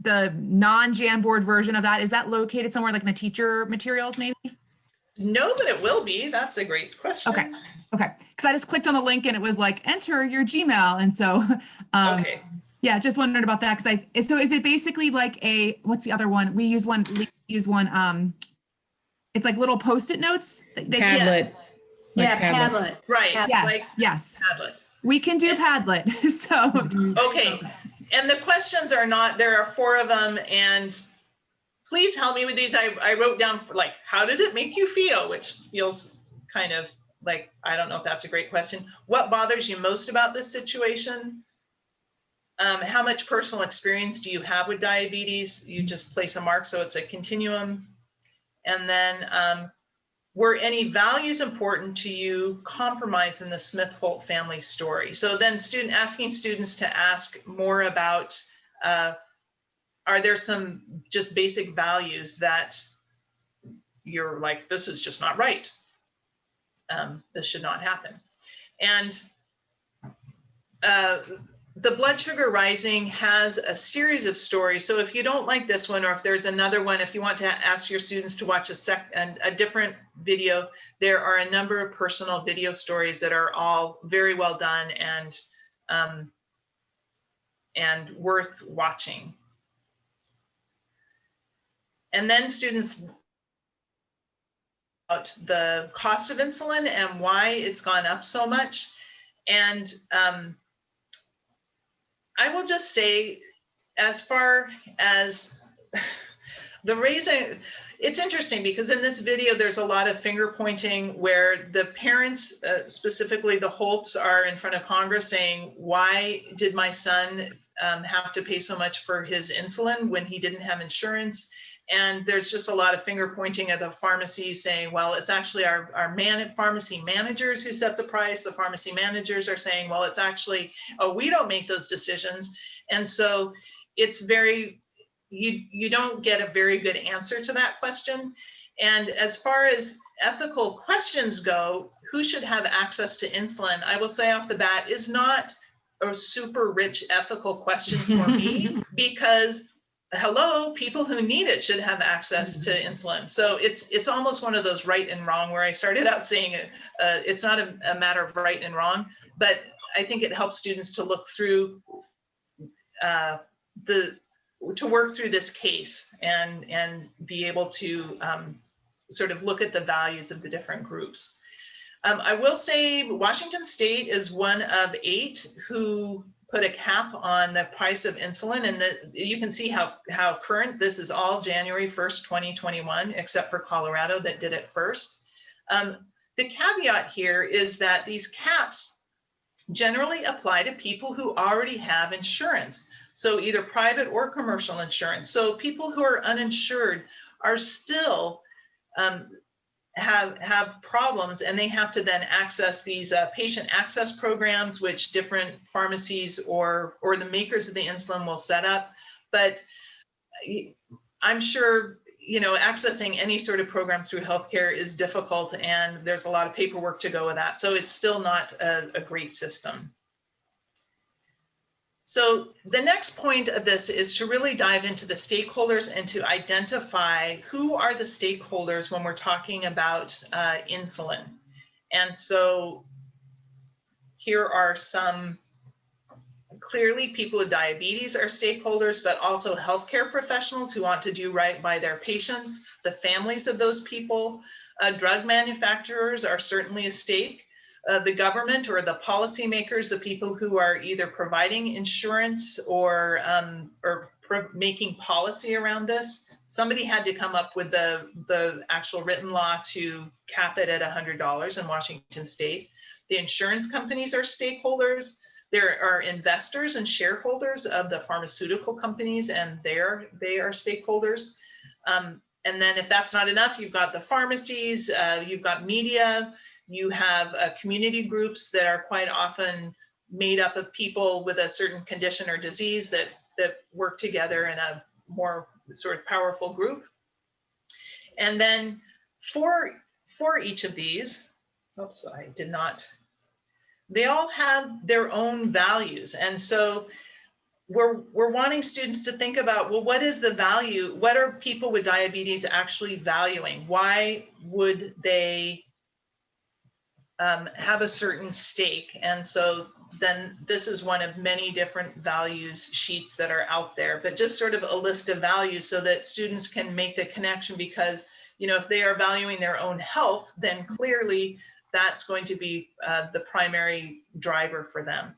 non-Jamboard version of that? Is that located somewhere like in the teacher materials maybe? No, but it will be. That's a great question. Okay. Okay. Because I just clicked on the link and it was like, enter your Gmail. And so, Okay. yeah, just wondered about that. So is it basically like what's the other one? We use one, it's like little Post-it notes. Padlet. Yes. Yeah, Padlet. Padlet. Right. Yes, Like yes. Padlet. We can do Padlet. So, Okay. And the questions are there are 4 of them, and please help me with these. I wrote down like, how did it make you feel? Which feels kind of like, I don't know if that's a great question. What bothers you most about this situation? How much personal experience do you have with diabetes? You just place a mark, so it's a continuum. And then, were any values important to you compromised in the Smith-Holt family story? So then asking students to ask more about, are there some just basic values that you're like, this is just not right. This should not happen. And the blood sugar rising has a series of stories. So if you don't like this one, or if there's another one, if you want to ask your students to watch a different video, there are a number of personal video stories that are all very well done and worth watching. And then students about the cost of insulin and why it's gone up so much. And I will just say, as far as the raising, it's interesting because in this video, there's a lot of finger pointing where the parents, specifically the Holts, are in front of Congress saying, why did my son have to pay so much for his insulin when he didn't have insurance? And there's just a lot of finger pointing at the pharmacies saying, well, it's actually our pharmacy managers who set the price. The pharmacy managers are saying, well, it's actually, oh, we don't make those decisions. And so it's you don't get a very good answer to that question. And as far as ethical questions go, who should have access to insulin? I will say off the bat is not a super rich ethical question for me because hello, people who need it should have access to insulin. So it's almost one of those right and wrong where I started out saying it's not a matter of right and wrong, but I think it helps students to look through to work through this case and be able to sort of look at the values of the different groups. I will say Washington State is one of 8 who put a cap on the price of insulin, and you can see how current this is. All January 1st, 2021, except for Colorado that did it first. The caveat here is that these caps generally apply to people who already have insurance, so either private or commercial insurance. So people who are uninsured are still have problems, and they have to then access these patient access programs, which different pharmacies or the makers of the insulin will set up. But I'm sure, accessing any sort of program through healthcare is difficult, and there's a lot of paperwork to go with that. So it's still not a great system. So the next point of this is to really dive into the stakeholders and to identify who are the stakeholders when we're talking about insulin. And so here are some, clearly people with diabetes are stakeholders, but also healthcare professionals who want to do right by their patients, the families of those people. Drug manufacturers are certainly a stake. The government or the policymakers, the people who are either providing insurance or making policy around this. Somebody had to come up with the actual written law to cap it at $100 in Washington State. The insurance companies are stakeholders. There are investors and shareholders of the pharmaceutical companies, and they are stakeholders. And then if that's not enough, you've got the pharmacies, you've got media, you have community groups that are quite often made up of people with a certain condition or disease that work together in a more sort of powerful group. And then for each of these, oops, I did not, they all have their own values. And so we're wanting students to think about, well, what is the value? What are people with diabetes actually valuing? Why would they have a certain stake? And so then this is one of many different values sheets that are out there, but just sort of a list of values so that students can make the connection, because, you know, if they are valuing their own health, then clearly that's going to be the primary driver for them.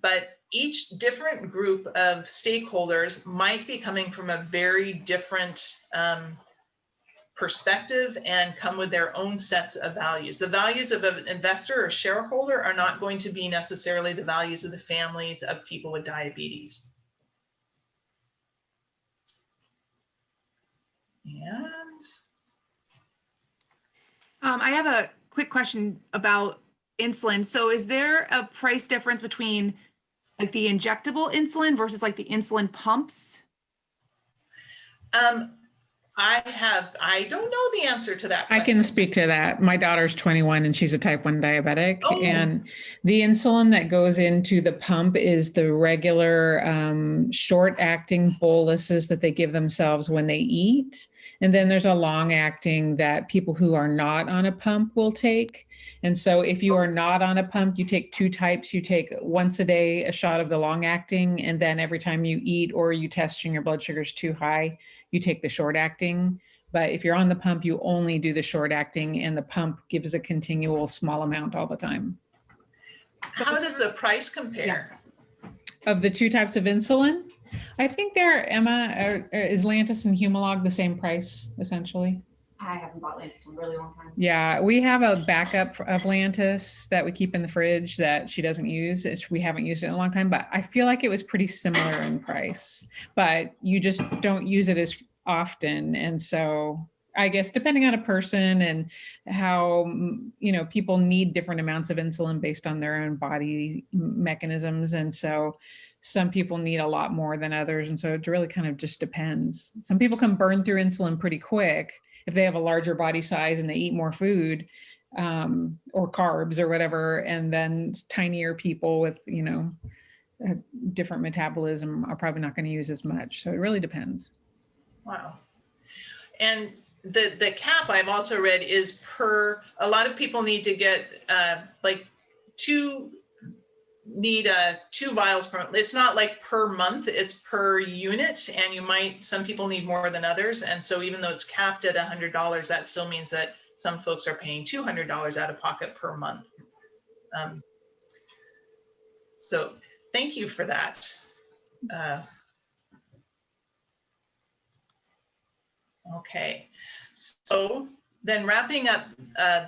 But each different group of stakeholders might be coming from a very different perspective and come with their own sets of values. The values of an investor or shareholder are not going to be necessarily the values of the families of people with diabetes. And I have a quick question about insulin. So is there a price difference between like the injectable insulin versus like the insulin pumps? I don't know the answer to that question. I can speak to that. My daughter's 21 and she's a type 1 diabetic. Oh. And the insulin that goes into the pump is the regular short-acting boluses that they give themselves when they eat. And then there's a long-acting that people who are not on a pump will take. And so if you are not on a pump, you take two types. You take once a day a shot of the long-acting, and then every time you eat or you test and your blood sugar is too high, you take the short-acting. But if you're on the pump, you only do the short-acting, and the pump gives a continual small amount all the time. How does the price compare? Of the two types of insulin, I think Emma, is Lantus and Humalog the same price, essentially? I haven't bought Lantus in a really long time. Yeah, we have a backup of Lantus that we keep in the fridge that she doesn't use. We haven't used it in a long time, but I feel like it was pretty similar in price, but you just don't use it as often. And so I guess depending on a person and how, you know, people need different amounts of insulin based on their own body mechanisms. And so some people need a lot more than others. And so it really kind of just depends. Some people can burn through insulin pretty quick if they have a larger body size and they eat more food or carbs or whatever. And then tinier people with, you know, a different metabolism are probably not going to use as much. So it really depends. Wow. And the cap I've also read is per, a lot of people need to get two vials per, it's not like per month, it's per unit, and some people need more than others. And so even though it's capped at $100, that still means that some folks are paying $200 out of pocket per month. So thank you for that. Okay, so then wrapping up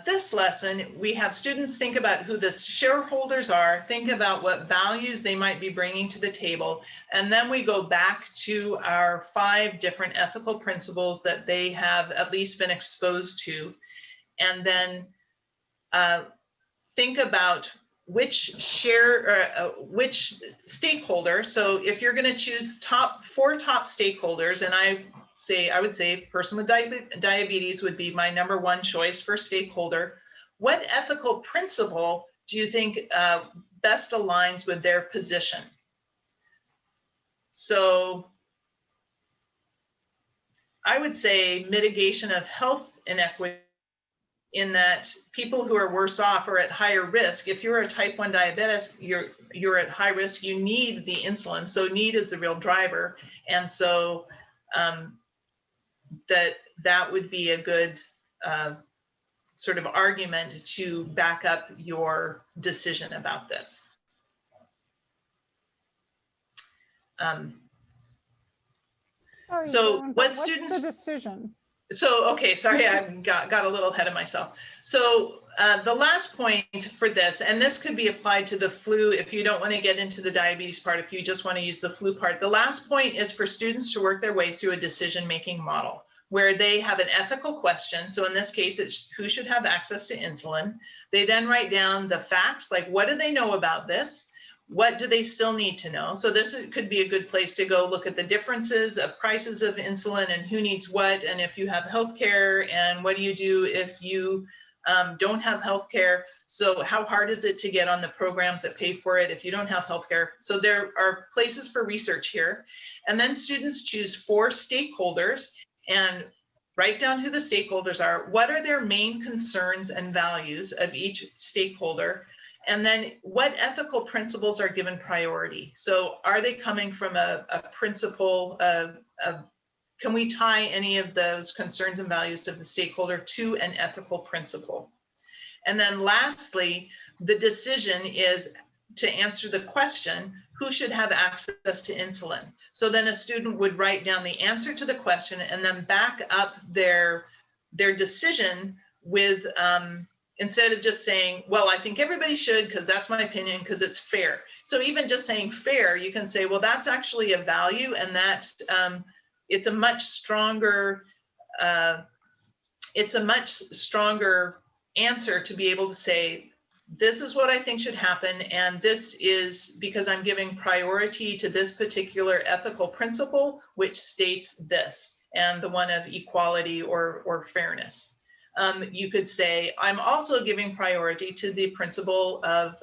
this lesson, we have students think about who the shareholders are, think about what values they might be bringing to the table, and then we go back to our 5 different ethical principles that they have at least been exposed to, and then think about which stakeholder. So if you're going to choose 4 top stakeholders, and I would say person with diabetes would be my #1 choice for stakeholder. What ethical principle do you think best aligns with their position? So I would say mitigation of health inequity, in that people who are worse off are at higher risk. If you're a type 1 diabetes, you're at high risk, you need the insulin. So need is the real driver. And so that would be a good sort of argument to back up your decision about this. Sorry, So Joan, what what's students, the decision? so, okay, sorry, I got a little ahead of myself. So the last point for this, and this could be applied to the flu if you don't want to get into the diabetes part, if you just want to use the flu part. The last point is for students to work their way through a decision-making model where they have an ethical question. So in this case, it's who should have access to insulin. They then write down the facts, like what do they know about this? What do they still need to know? So this could be a good place to go look at the differences of prices of insulin and who needs what, and if you have healthcare, and what do you do if you don't have healthcare? So how hard is it to get on the programs that pay for it if you don't have healthcare? So there are places for research here. And then students choose 4 stakeholders and write down who the stakeholders are. What are their main concerns and values of each stakeholder? And then what ethical principles are given priority? So are they coming from a principle of, can we tie any of those concerns and values of the stakeholder to an ethical principle? And then lastly, the decision is to answer the question, who should have access to insulin? So then a student would write down the answer to the question and then back up their decision with, instead of just saying, well, I think everybody should because that's my opinion because it's fair. So even just saying fair, you can say, well, that's actually a value, and that it's a much stronger answer to be able to say, this is what I think should happen, and this is because I'm giving priority to this particular ethical principle, which states this, and the one of equality or fairness. You could say, I'm also giving priority to the principle of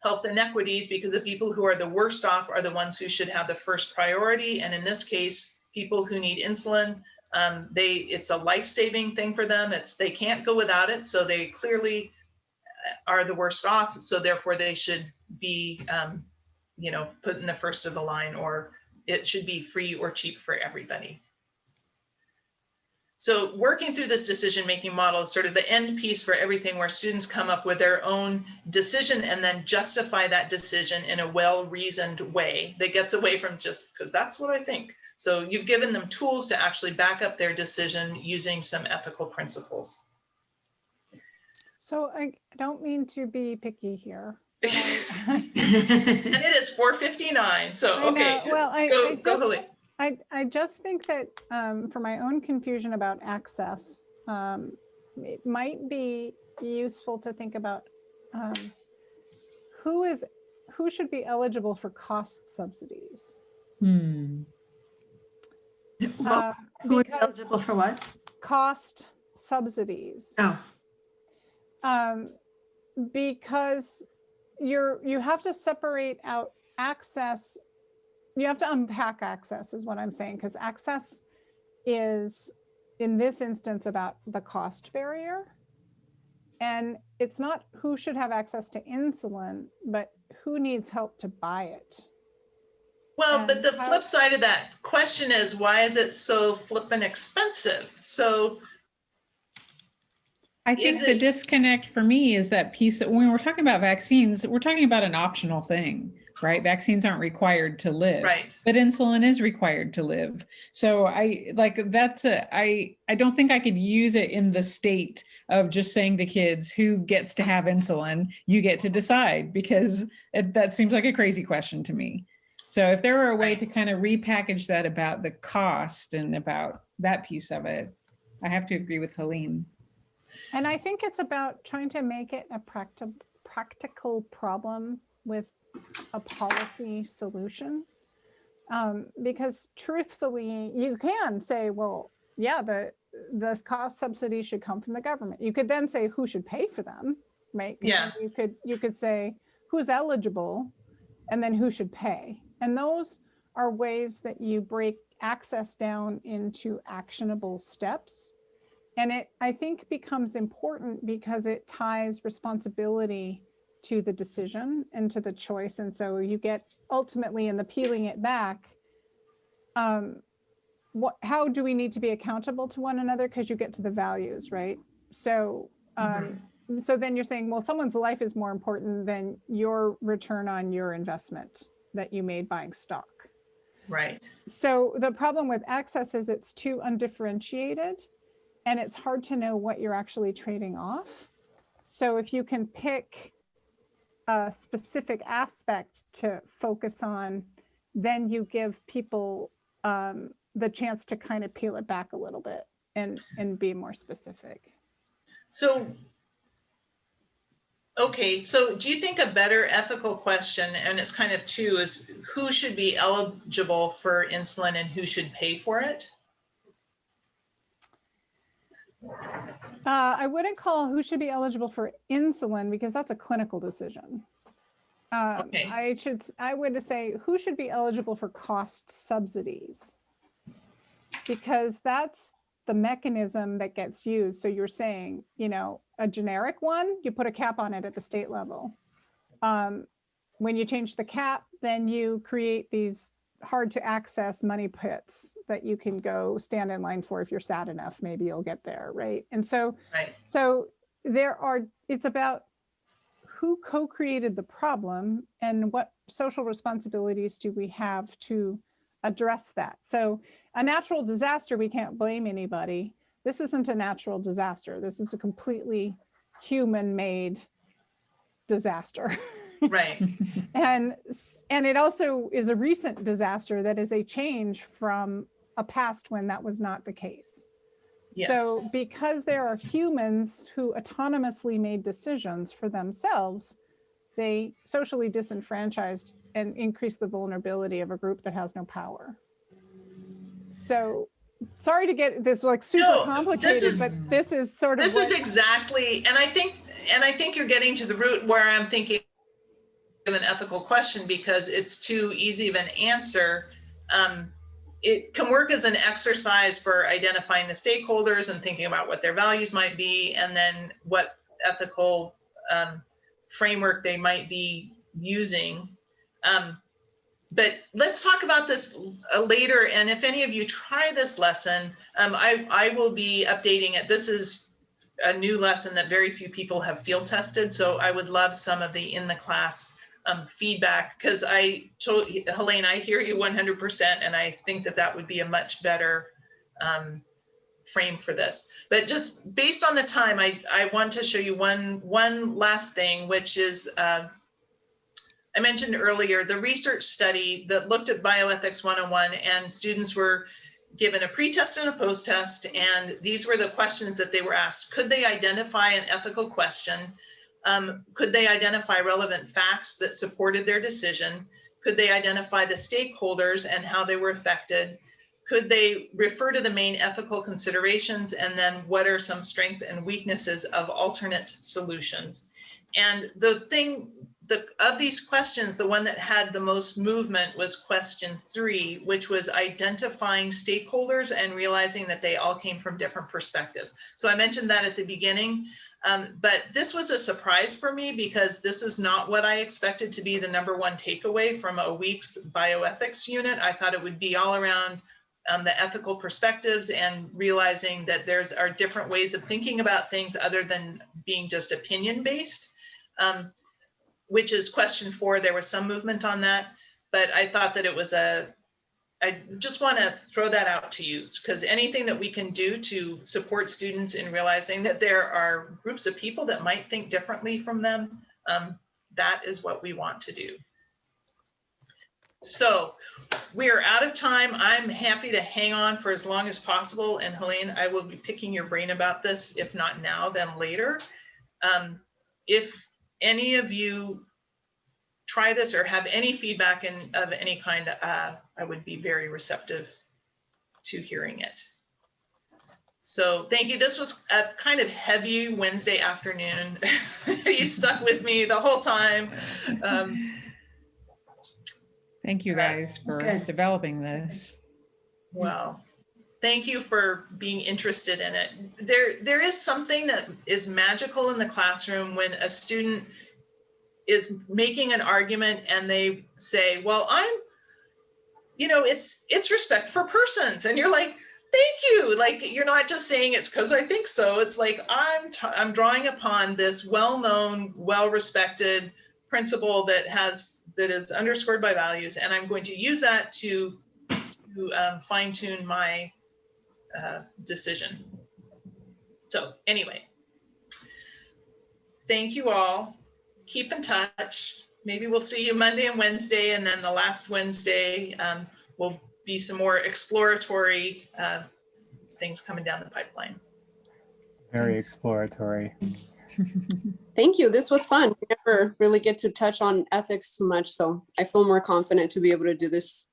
health inequities because the people who are the worst off are the ones who should have the first priority. And in this case, people who need insulin, it's a life-saving thing for them. They can't go without it. So they clearly are the worst off. So therefore they should be, put in the first of the line, or it should be free or cheap for everybody. So working through this decision-making model is sort of the end piece for everything, where students come up with their own decision and then justify that decision in a well-reasoned way that gets away from just because that's what I think. So you've given them tools to actually back up their decision using some ethical principles. So I don't mean to be picky here. And it is 4:59, so okay. Well, I just think that for my own confusion about access, it might be useful to think about who should be eligible for cost subsidies. Who is eligible for what? Cost subsidies. Oh. Because you have to separate out access. You have to unpack access is what I'm saying, because access is in this instance about the cost barrier. And it's not who should have access to insulin, but who needs help to buy it. Well, but the flip side of that question is, why is it so flippin' expensive? So I think the disconnect for me is that piece that when we're talking about vaccines, we're talking about an optional thing, right? Vaccines aren't required to live, right? But insulin is required to live. So I don't think I could use it in the state of just saying to kids who gets to have insulin, you get to decide, because that seems like a crazy question to me. So if there were a way to kind of repackage that about the cost and about that piece of it, I have to agree with Helene. And I think it's about trying to make it a practical problem with a policy solution. Because truthfully, you can say, well, yeah, the cost subsidy should come from the government. You could then say who should pay for them, right? Yeah. You could say who's eligible and then who should pay. And those are ways that you break access down into actionable steps. And it, I think, becomes important because it ties responsibility to the decision and to the choice. And so you get ultimately in the peeling it back, how do we need to be accountable to one another? Because you get to the values, right? So, so then you're saying, well, someone's life is more important than your return on your investment that you made buying stock. Right. So the problem with access is it's too undifferentiated and it's hard to know what you're actually trading off. So if you can pick a specific aspect to focus on, then you give people the chance to kind of peel it back a little bit and be more specific. So, okay, so do you think a better ethical question, and it's kind of two, is who should be eligible for insulin and who should pay for it? I wouldn't call who should be eligible for insulin because that's a clinical decision. Okay. I would say who should be eligible for cost subsidies, because that's the mechanism that gets used. So you're saying, you know, a generic one, you put a cap on it at the state level. When you change the cap, then you create these hard to access money pits that you can go stand in line for. If you're sad enough, maybe you'll get there, right? And so, so there are, it's about who co-created the problem and what social responsibilities do we have to address that. So a natural disaster, we can't blame anybody. This isn't a natural disaster. This is a completely human-made disaster. Right. And it also is a recent disaster that is a change from a past when that was not the case. Yes. So because there are humans who autonomously made decisions for themselves, they socially disenfranchised and increased the vulnerability of a group that has no power. So sorry to get this like super complicated, but this is sort of is exactly, and I think you're getting to the root where I'm thinking of an ethical question, because it's too easy of an answer. It can work as an exercise for identifying the stakeholders and thinking about what their values might be, and then what ethical framework they might be using. But let's talk about this later. And if any of you try this lesson, I will be updating it. This is a new lesson that very few people have field tested. So I would love some of the in the class feedback, because I told Helene, I hear you 100%, and I think that that would be a much better frame for this. But just based on the time, I want to show you one last thing, which is I mentioned earlier the research study that looked at Bioethics 101, and students were given a pre-test and a post-test, and these were the questions that they were asked. Could they identify an ethical question? Could they identify relevant facts that supported their decision? Could they identify the stakeholders and how they were affected? Could they refer to the main ethical considerations? And then what are some strengths and weaknesses of alternate solutions? And the thing, of these questions, the one that had the most movement was question 3, which was identifying stakeholders and realizing that they all came from different perspectives. So I mentioned that at the beginning. But this was a surprise for me, because this is not what I expected to be the #1 takeaway from a week's bioethics unit. I thought it would be all around the ethical perspectives and realizing that are different ways of thinking about things other than being just opinion-based, which is question 4. There was some movement on that, but I thought that it was I just want to throw that out to you, because anything that we can do to support students in realizing that there are groups of people that might think differently from them, that is what we want to do. So we are out of time. I'm happy to hang on for as long as possible. And Helene, I will be picking your brain about this, if not now, then later. If any of you try this or have any feedback of any kind, I would be very receptive to hearing it. So thank you. This was a kind of heavy Wednesday afternoon. You stuck with me the whole time. Thank you guys for good. developing this. Well, thank you for being interested in it. There is something that is magical in the classroom when a student is making an argument and they say, well, it's respect for persons. And you're like, thank you. Like, you're not just saying it's because I think so. It's like, I'm drawing upon this well-known, well-respected principle that is underscored by values, and I'm going to use that to fine-tune my decision. So anyway, thank you all. Keep in touch. Maybe we'll see you Monday and Wednesday, and then the last Wednesday will be some more exploratory things coming down the pipeline. Very exploratory. Thank you. This was fun. We never really get to touch on ethics too much, so I feel more confident to be able to do this.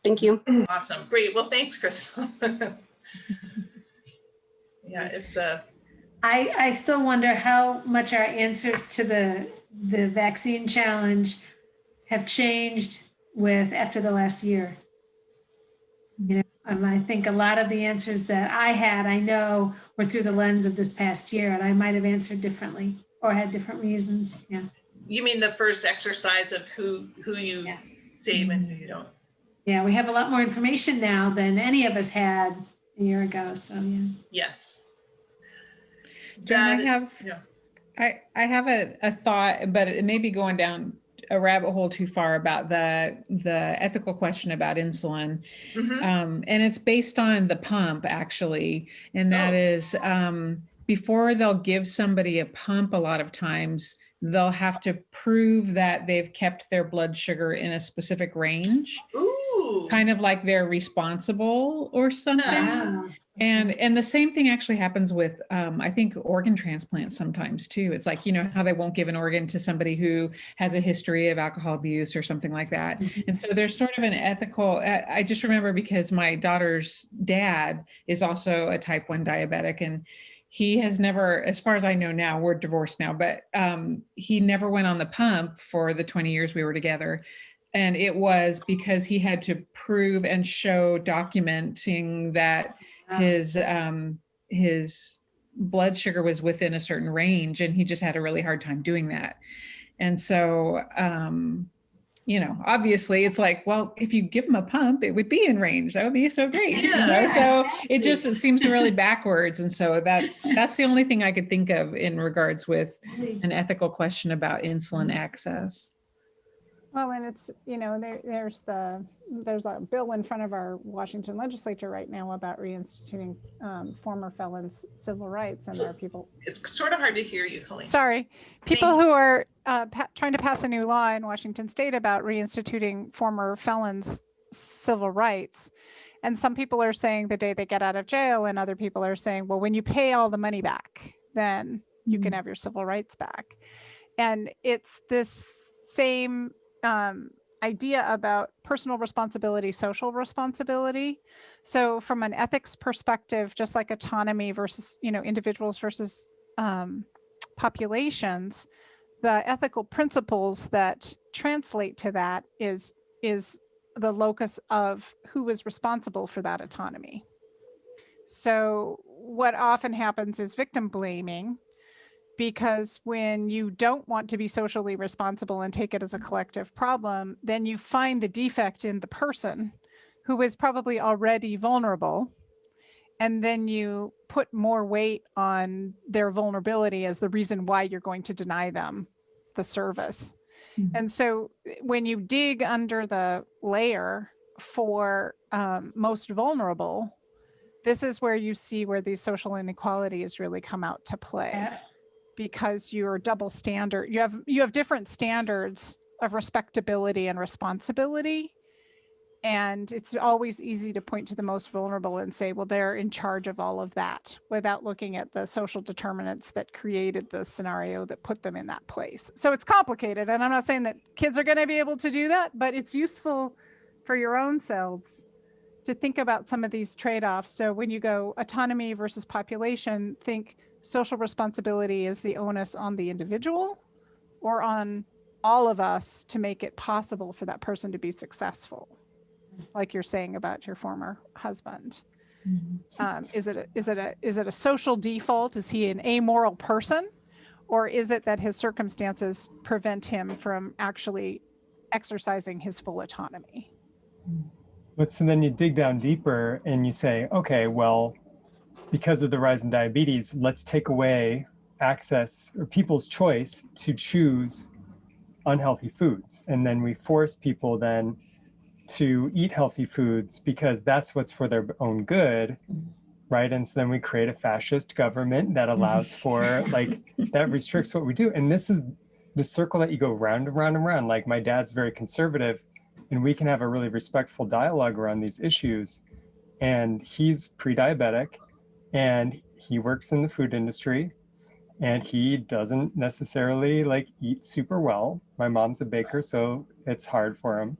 Thank you. Awesome. Great. Well, thanks, Chris. Yeah, it's a. I still wonder how much our answers to the vaccine challenge have changed after the last year. You know, I think a lot of the answers that I know were through the lens of this past year, and I might have answered differently or had different reasons. Yeah. You mean the first exercise of who you save and who you don't? Yeah, we have a lot more information now than any of us had a year ago. So yeah. Yes. I have a thought, but it may be going down a rabbit hole too far about the ethical question about insulin. Mm-hmm. And it's based on the pump, actually. And that is before they'll give somebody a pump, a lot of times they'll have to prove that they've kept their blood sugar in a specific range. Ooh. Kind of like they're responsible or something. Wow. And the same thing actually happens with, I think, organ transplants sometimes too. It's like, you know, how they won't give an organ to somebody who has a history of alcohol abuse or something like that. Mm-hmm. And so there's sort of an ethical, I just remember because my daughter's dad is also a type 1 diabetic, and he has never, as far as I know now, we're divorced now, but he never went on the pump for the 20 years we were together. And it was because he had to prove and show documenting that his blood sugar was within a certain range, and he just had a really hard time doing that. And so, you know, obviously it's like, well, if you give him a pump, it would be in range. That would be so great. Yeah, you know? yeah, So exactly. it just seems really backwards. And so that's the only thing I could think of in regards with an ethical question about insulin access. Well, and it's, you know, there's a bill in front of our Washington legislature right now about reinstituting former felons' civil rights, and there are people. It's sort of hard to hear you, Colleen. Sorry, people who are trying to pass a new law in Washington State about reinstituting former felons' civil rights, and some people are saying the day they get out of jail, and other people are saying, well, when you pay all the money back, then you can have your civil rights back, and it's this same idea about personal responsibility, social responsibility. So from an ethics perspective, just like autonomy versus, you know, individuals versus populations, the ethical principles that translate to that is the locus of who is responsible for that autonomy. So what often happens is victim blaming, because when you don't want to be socially responsible and take it as a collective problem, then you find the defect in the person who is probably already vulnerable. And then you put more weight on their vulnerability as the reason why you're going to deny them the service. Mm-hmm. And so when you dig under the layer for most vulnerable, this is where you see where these social inequalities really come out to play. Yeah. Because you're double standard, you have different standards of respectability and responsibility. And it's always easy to point to the most vulnerable and say, well, they're in charge of all of that, without looking at the social determinants that created the scenario that put them in that place. So it's complicated. And I'm not saying that kids are going to be able to do that, but it's useful for your own selves to think about some of these trade-offs. So when you go autonomy versus population, think social responsibility is the onus on the individual or on all of us to make it possible for that person to be successful, like you're saying about your former husband. Is it a social default? Is he an amoral person, or is it that his circumstances prevent him from actually exercising his full autonomy? But so then you dig down deeper and you say, okay, well, because of the rise in diabetes, let's take away access or people's choice to choose unhealthy foods. And then we force people then to eat healthy foods because that's what's for their own good, right? And so then we create a fascist government that allows for, like, that restricts what we do. And this is the circle that you go round and round and round. Like, my dad's very conservative, and we can have a really respectful dialogue around these issues. And he's pre-diabetic, and he works in the food industry, and he doesn't necessarily like eat super well. My mom's a baker, so it's hard for him.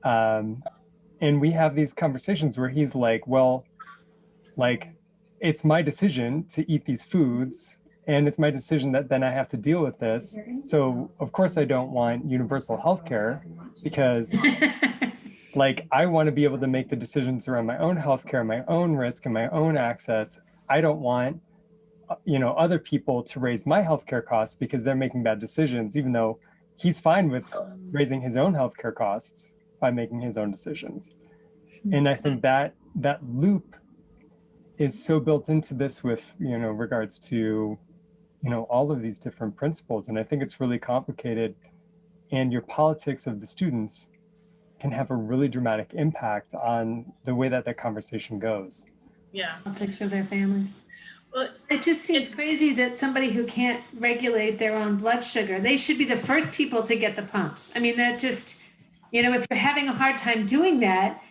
And we have these conversations where he's like, well, like, it's my decision to eat these foods, and it's my decision that then I have to deal with this. So of course I don't want universal healthcare, because like, I want to be able to make the decisions around my own healthcare, my own risk, and my own access. I don't want, you know, other people to raise my healthcare costs because they're making bad decisions, even though he's fine with raising his own healthcare costs by making his own decisions. And I think that loop is so built into this with, you know, regards to, you know, all of these different principles. And I think it's really complicated, and your politics of the students can have a really dramatic impact on the way that conversation goes. Yeah. Politics of their family. Well, it just seems crazy that somebody who can't regulate their own blood sugar, they should be the first people to get the pumps. I mean, that just, you know, if you're having a hard time doing that,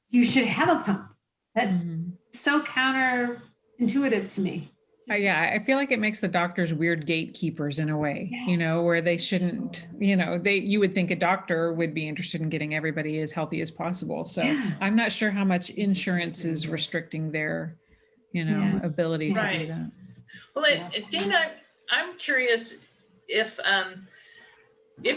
you should have a pump. That's so counterintuitive to me. Yeah, I feel like it makes the doctors weird gatekeepers in a way, yes. You know, where they shouldn't, you know, you would think a doctor would be interested in getting everybody as healthy as possible. So yeah. I'm not sure how much insurance is restricting their, you know, ability to do that. Well, Dana, I'm curious if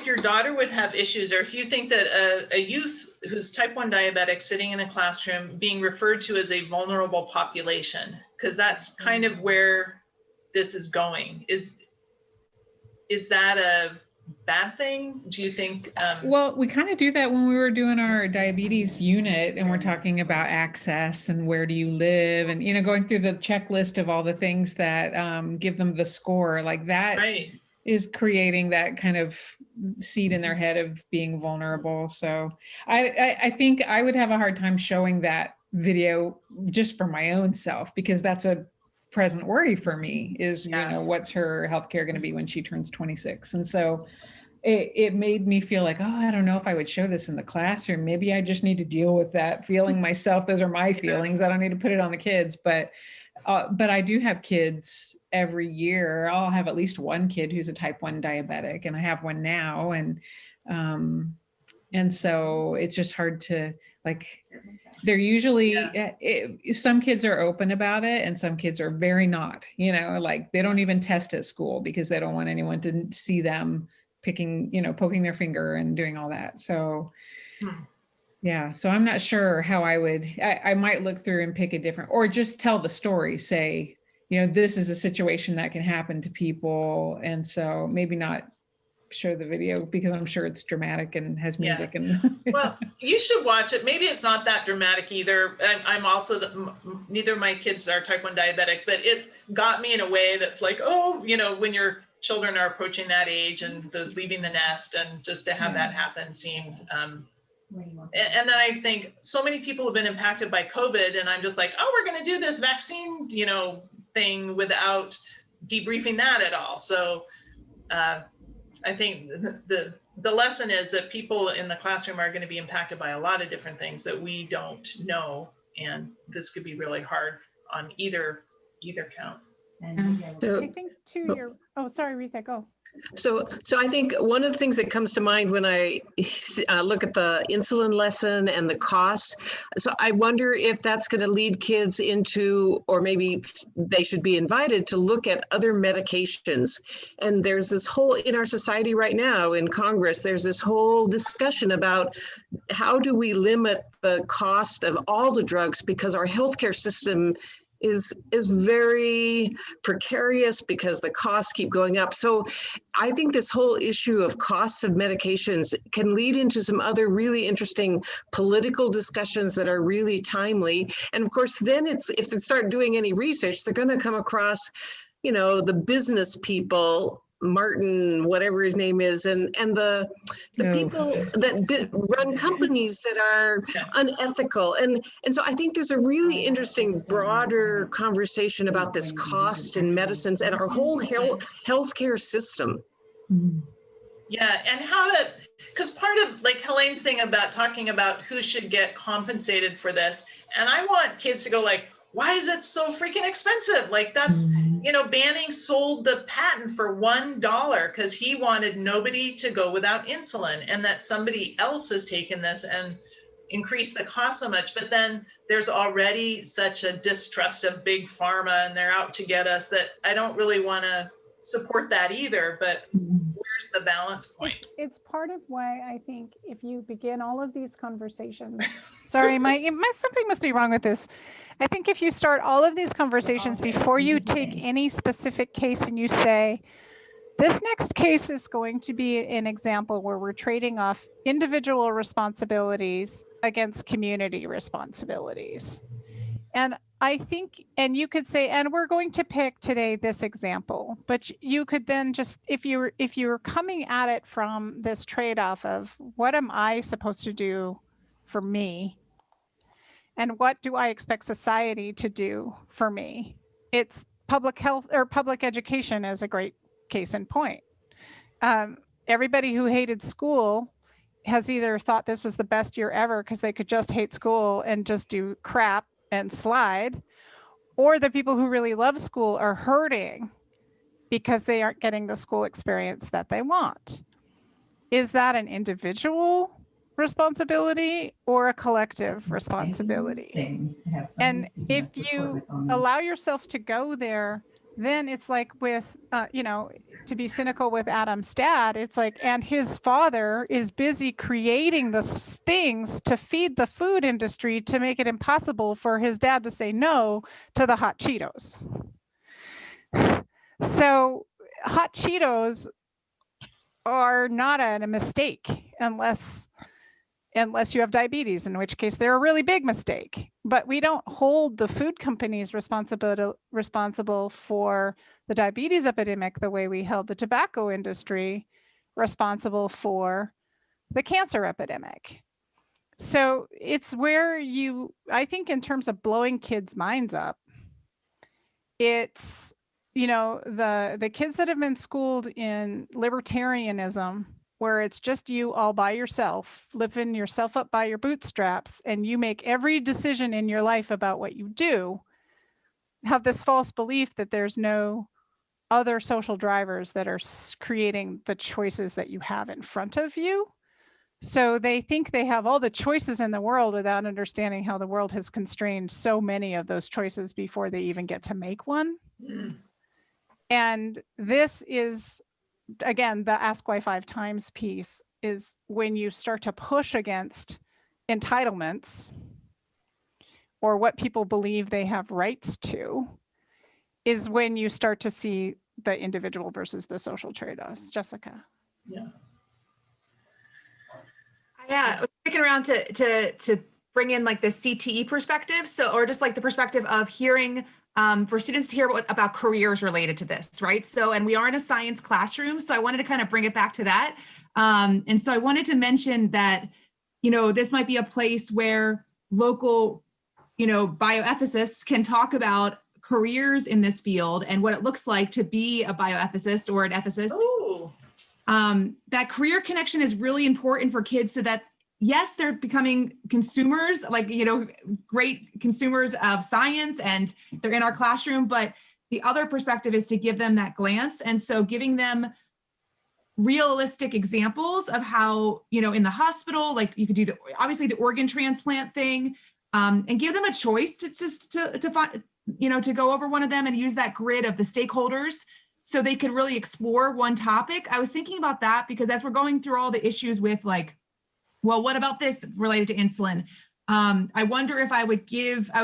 your daughter would have issues, or if you think that a youth who's type 1 diabetic sitting in a classroom being referred to as a vulnerable population, because that's kind of where this is going. Is that a bad thing? Do you think? Well, we kind of do that when we were doing our diabetes unit, and we're talking about access and where do you live, and, you know, going through the checklist of all the things that give them the score, like that. Right. Is creating that kind of seed in their head of being vulnerable. So I think I would have a hard time showing that video just for my own self, because that's a present worry for me is, you know, what's her healthcare going to be when she turns 26. And so it made me feel like, oh, I don't know if I would show this in the classroom. Maybe I just need to deal with that feeling myself. Those are my feelings. I don't need to put it on the kids, but I do have kids every year. I'll have at least one kid who's a type 1 diabetic, and I have one now. And so it's just hard to, like, they're usually, some kids are open about it and some kids are very not, you know, like they don't even test at school because they don't want anyone to see them poking their finger and doing all that. So yeah, so I'm not sure how I might look through and pick a different, or just tell the story, say, you know, this is a situation that can happen to people. And so maybe not show the video because I'm sure it's dramatic and has music. And well, you should watch it. Maybe it's not that dramatic either. I'm also, neither of my kids are type 1 diabetics, but it got me in a way that's like, oh, you know, when your children are approaching that age and leaving the nest, and just to have that happen seemed, and then I think so many people have been impacted by COVID, and I'm just like, oh, we're going to do this vaccine, you know, thing without debriefing that at all. So I think the lesson is that people in the classroom are going to be impacted by a lot of different things that we don't know, and this could be really hard on either count. I think to your, oh, sorry, Rita, go. So I think one of the things that comes to mind when I look at the insulin lesson and the costs, so I wonder if that's going to lead kids into, or maybe they should be invited to look at other medications. And there's this whole, in our society right now, in Congress, there's this whole discussion about how do we limit the cost of all the drugs, because our healthcare system is very precarious because the costs keep going up. So I think this whole issue of costs of medications can lead into some other really interesting political discussions that are really timely. And of course, then if they start doing any research, they're going to come across, you know, the business people, Martin, whatever his name is, and the people that run companies that are unethical. And so I think there's a really interesting broader conversation about this cost in medicines and our whole healthcare system. Yeah, and how to, because part of like Helene's thing about talking about who should get compensated for this, and I want kids to go like, why is it so freaking expensive? Like that's, you know, Banning sold the patent for $1 because he wanted nobody to go without insulin, and that somebody else has taken this and increased the cost so much. But then there's already such a distrust of big pharma and they're out to get us that I don't really want to support that either. But where's the balance point? It's part of why I think if you begin all of these conversations, sorry, something must be wrong with this. I think if you start all of these conversations before you take any specific case and you say, this next case is going to be an example where we're trading off individual responsibilities against community responsibilities. And I think, and you could say, and we're going to pick today this example, but you could then just, if you're coming at it from this trade-off of what am I supposed to do for me? And what do I expect society to do for me? It's public health or public education is a great case in point. Everybody who hated school has either thought this was the best year ever because they could just hate school and just do crap and slide, or the people who really love school are hurting because they aren't getting the school experience that they want. Is that an individual responsibility or a collective responsibility? And if you allow yourself to go there, then it's like with, you know, to be cynical with Adam's dad, it's like, and his father is busy creating the things to feed the food industry to make it impossible for his dad to say no to the hot Cheetos. So hot Cheetos are not a mistake unless you have diabetes, in which case they're a really big mistake. But we don't hold the food companies responsible for the diabetes epidemic the way we held the tobacco industry responsible for the cancer epidemic. So it's where I think in terms of blowing kids' minds up, it's, you know, the kids that have been schooled in libertarianism, where it's just you all by yourself, living yourself up by your bootstraps, and you make every decision in your life about what you do, have this false belief that there's no other social drivers that are creating the choices that you have in front of you. So they think they have all the choices in the world without understanding how the world has constrained so many of those choices before they even get to make one. And this is, again, the Ask Why 5 Times piece is when you start to push against entitlements or what people believe they have rights to, is when you start to see the individual versus the social trade-offs. Jessica. Yeah, sticking around to bring in like the CTE perspective. So, or just like the perspective of hearing for students to hear about careers related to this, right? So, and we are in a science classroom, so I wanted to kind of bring it back to that. And so I wanted to mention that, you know, this might be a place where local, you know, bioethicists can talk about careers in this field and what it looks like to be a bioethicist or an ethicist. That career connection is really important for kids so that, yes, they're becoming consumers, like, you know, great consumers of science, and they're in our classroom, but the other perspective is to give them that glance. And so giving them realistic examples of how, you know, in the hospital, like you could do obviously the organ transplant thing, and give them a choice to find, you know, to go over one of them and use that grid of the stakeholders so they could really explore one topic. I was thinking about that because as we're going through all the issues with like, well, what about this related to insulin? I wonder if I would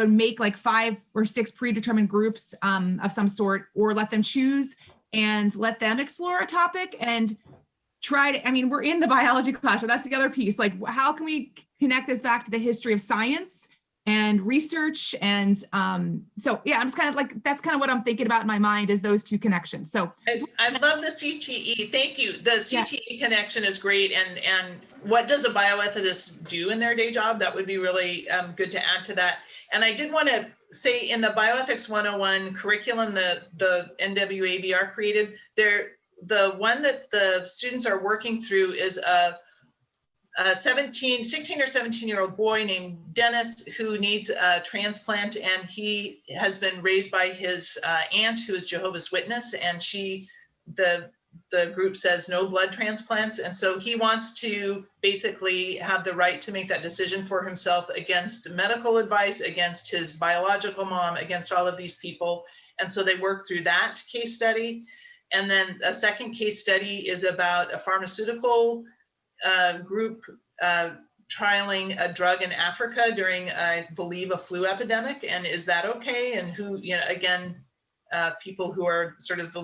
make like 5 or 6 predetermined groups of some sort, or let them choose and let them explore a topic and try to, I mean, we're in the biology class, so that's the other piece. Like, how can we connect this back to the history of science and research? And so, yeah, I'm just kind of like, that's kind of what I'm thinking about in my mind is those two connections. So I love the CTE. Thank you. The CTE connection is great. And what does a bioethicist do in their day job? That would be really good to add to that. And I did want to say in the Bioethics 101 curriculum, the NWABR created, the one that the students are working through is a 16 or 17-year-old boy named Dennis who needs a transplant, and he has been raised by his aunt who is Jehovah's Witness, and the group says no blood transplants, and so he wants to basically have the right to make that decision for himself against medical advice, against his biological mom, against all of these people. And so they work through that case study. And then a second case study is about a pharmaceutical group trialing a drug in Africa during, I believe, a flu epidemic. And is that okay? And who, you know, again, people who are sort of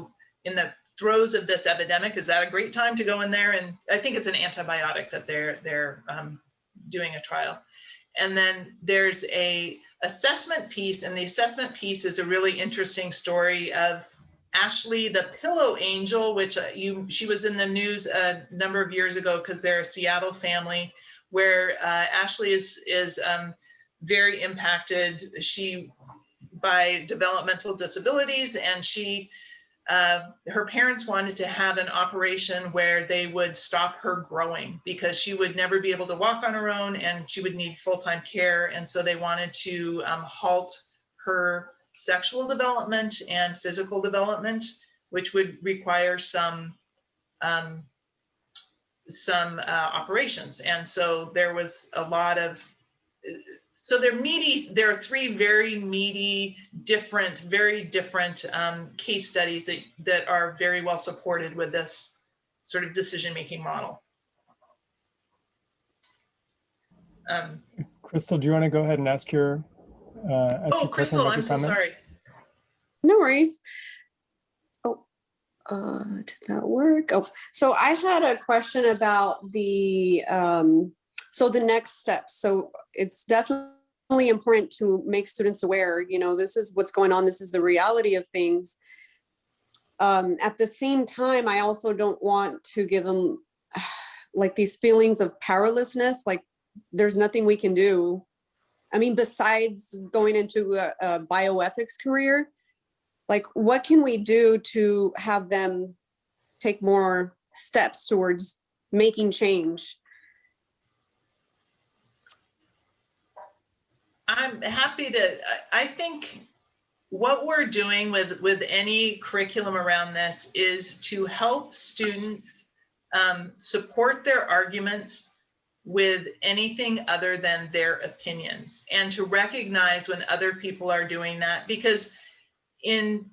in the throes of this epidemic, is that a great time to go in there? And I think it's an antibiotic that they're doing a trial. And then there's a assessment piece, and the assessment piece is a really interesting story of Ashley, the pillow angel, which she was in the news a number of years ago because they're a Seattle family, where Ashley is very impacted by developmental disabilities, and her parents wanted to have an operation where they would stop her growing because she would never be able to walk on her own and she would need full-time care. And so they wanted to halt her sexual development and physical development, which would require some operations. And so there was a lot of, so there are 3 very meaty, very different case studies that are very well supported with this sort of decision-making model. Crystal, do you want to go ahead and ask your question? Crystal, I'm so sorry. No worries. Did that work? Oh, so I had a question about the next steps. So it's definitely important to make students aware, you know, this is what's going on. This is the reality of things. At the same time, I also don't want to give them like these feelings of powerlessness, like there's nothing we can do. I mean, besides going into a bioethics career, like what can we do to have them take more steps towards making change? I'm happy to, I think what we're doing with any curriculum around this is to help students support their arguments with anything other than their opinions, and to recognize when other people are doing that, because in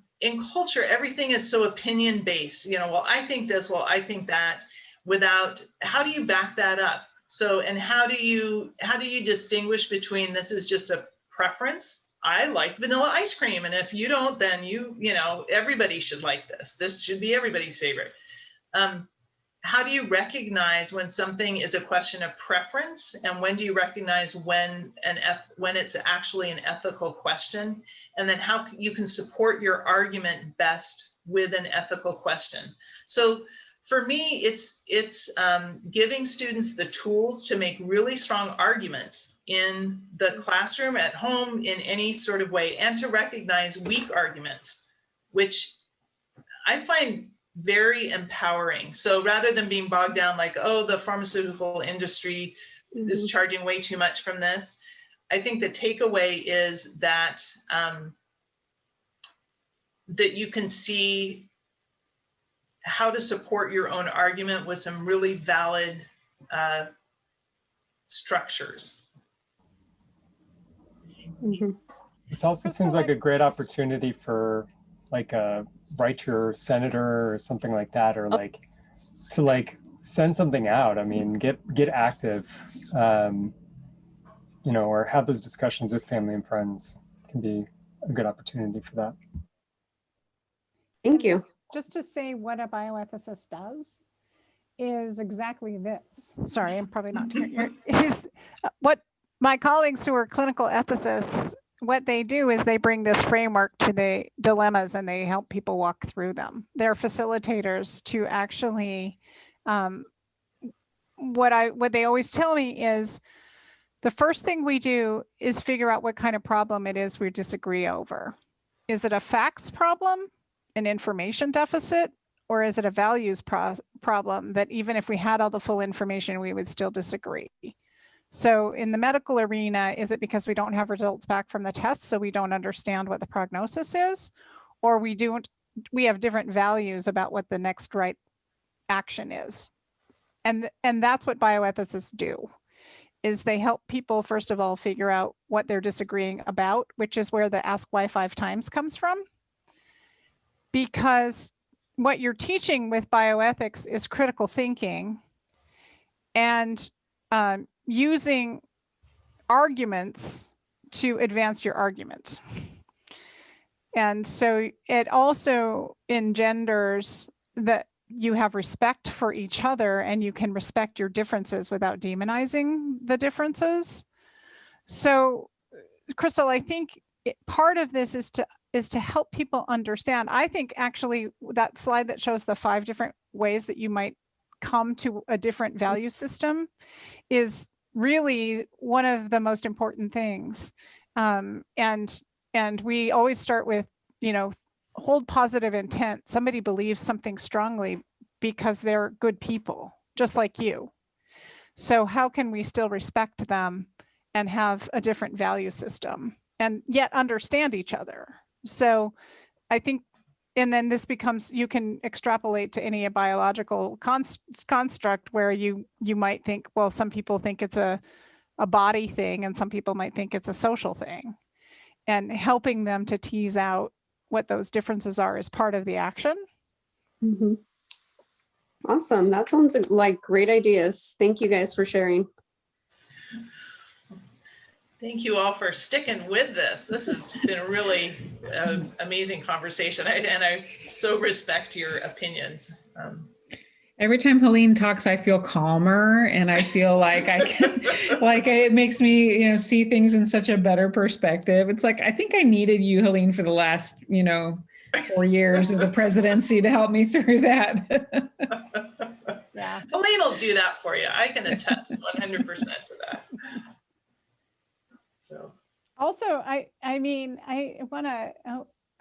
culture, everything is so opinion based, you know, well, I think this, well, I think that, without, how do you back that up? So, and how do you distinguish between this is just a preference? I like vanilla ice cream, and if you don't, then you know, everybody should like this. This should be everybody's favorite. How do you recognize when something is a question of preference, and when do you recognize when it's actually an ethical question? And then how you can support your argument best with an ethical question. So for me, it's giving students the tools to make really strong arguments in the classroom, at home, in any sort of way, and to recognize weak arguments, which I find very empowering. So rather than being bogged down like, oh, the pharmaceutical industry is charging way too much from this, I think the takeaway is that that you can see how to support your own argument with some really valid structures. This also seems like a great opportunity for like a write to your senator or something like that, or like to like send something out. I mean, get active, you know, or have those discussions with family and friends can be a good opportunity for that. Thank you. Just to say what a bioethicist does is exactly this. Sorry, I'm probably not hearing. Is what my colleagues who are clinical ethicists, what they do is they bring this framework to the dilemmas and they help people walk through them. They're facilitators to actually, what they always tell me is the first thing we do is figure out what kind of problem it is we disagree over. Is it a facts problem, an information deficit, or is it a values problem that even if we had all the full information, we would still disagree? So in the medical arena, is it because we don't have results back from the tests, so we don't understand what the prognosis is, or we have different values about what the next right action is? And that's what bioethicists do, is they help people, first of all, figure out what they're disagreeing about, which is where the ask why 5 times comes from. Because what you're teaching with bioethics is critical thinking and using arguments to advance your argument. And so it also engenders that you have respect for each other and you can respect your differences without demonizing the differences. So, Crystal, I think part of this is to help people understand. I think actually that slide that shows the 5 different ways that you might come to a different value system is really one of the most important things. And we always start with, you know, hold positive intent. Somebody believes something strongly because they're good people, just like you. So how can we still respect them and have a different value system and yet understand each other? So I think, and then this becomes, you can extrapolate to any biological construct where you might think, well, some people think it's a body thing and some people might think it's a social thing. And helping them to tease out what those differences are is part of the action. Mm-hmm. Awesome. That sounds like great ideas. Thank you guys for sharing. Thank you all for sticking with this. This has been a really amazing conversation, and I so respect your opinions. Every time Helene talks, I feel calmer, and I feel like I can, like it makes me, you know, see things in such a better perspective. It's like, I think I needed you, Helene, for the last, you know, 4 years of the presidency to help me through that. Yeah. Helene will do that for you. I can attest 100% to that. So. Also, I mean, I want to,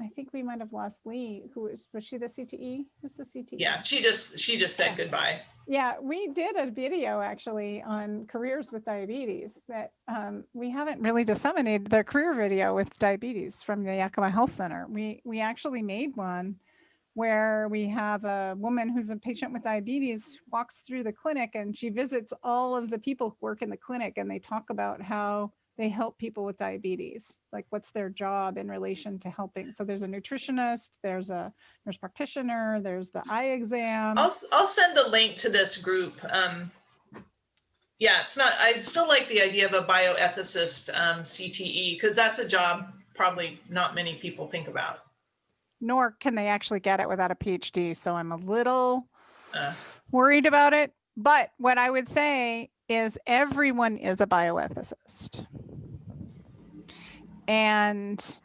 I think we might have lost Lee, was she the CTE? Who's the CTE? Yeah, she just said goodbye. Yeah, we did a video actually on careers with diabetes that we haven't really disseminated their career video with diabetes from the Yakima Health Center. We actually made one where we have a woman who's a patient with diabetes walks through the clinic and she visits all of the people who work in the clinic and they talk about how they help people with diabetes. Like what's their job in relation to helping. So there's a nutritionist, there's a nurse practitioner, there's the eye exam. I'll send the link to this group. Yeah, it's not, I still like the idea of a bioethicist CTE because that's a job probably not many people think about. Nor can they actually get it without a PhD. So I'm a little worried about it. But what I would say is everyone is a bioethicist. And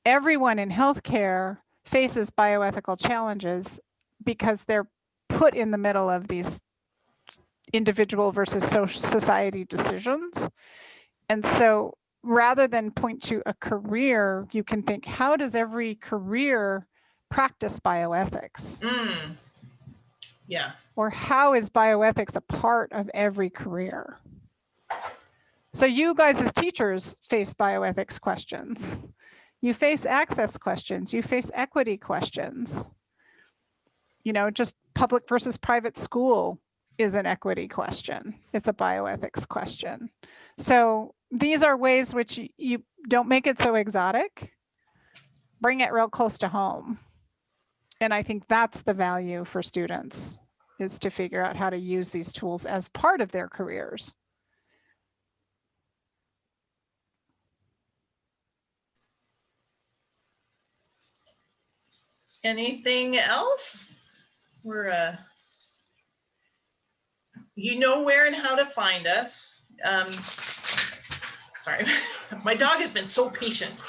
everyone in healthcare faces bioethical challenges because they're put in the middle of these individual versus society decisions. And so rather than point to a career, you can think, how does every career practice bioethics? Yeah. Or how is bioethics a part of every career? So you guys as teachers face bioethics questions. You face access questions. You face equity questions. just public versus private school is an equity question. It's a bioethics question. So these are ways which you don't make it so exotic, bring it real close to home. And I think that's the value for students, is to figure out how to use these tools as part of their careers. Anything else? We're you know where and how to find us. Sorry, my dog has been so patient.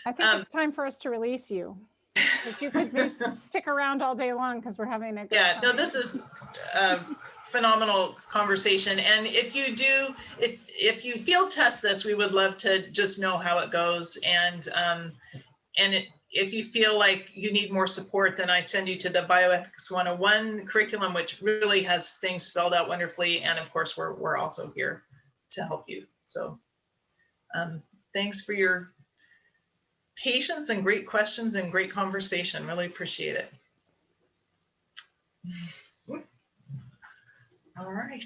I think it's time for us to release you. If you could stick around all day long, because we're having a great time. No, this is a phenomenal conversation. And if you do, if you field test this, we would love to just know how it goes. And if you feel like you need more support, then I'd send you to the Bioethics 101 curriculum, which really has things spelled out wonderfully. And of course, we're also here to help you. So thanks for your patience and great questions and great conversation. Really appreciate it. All right.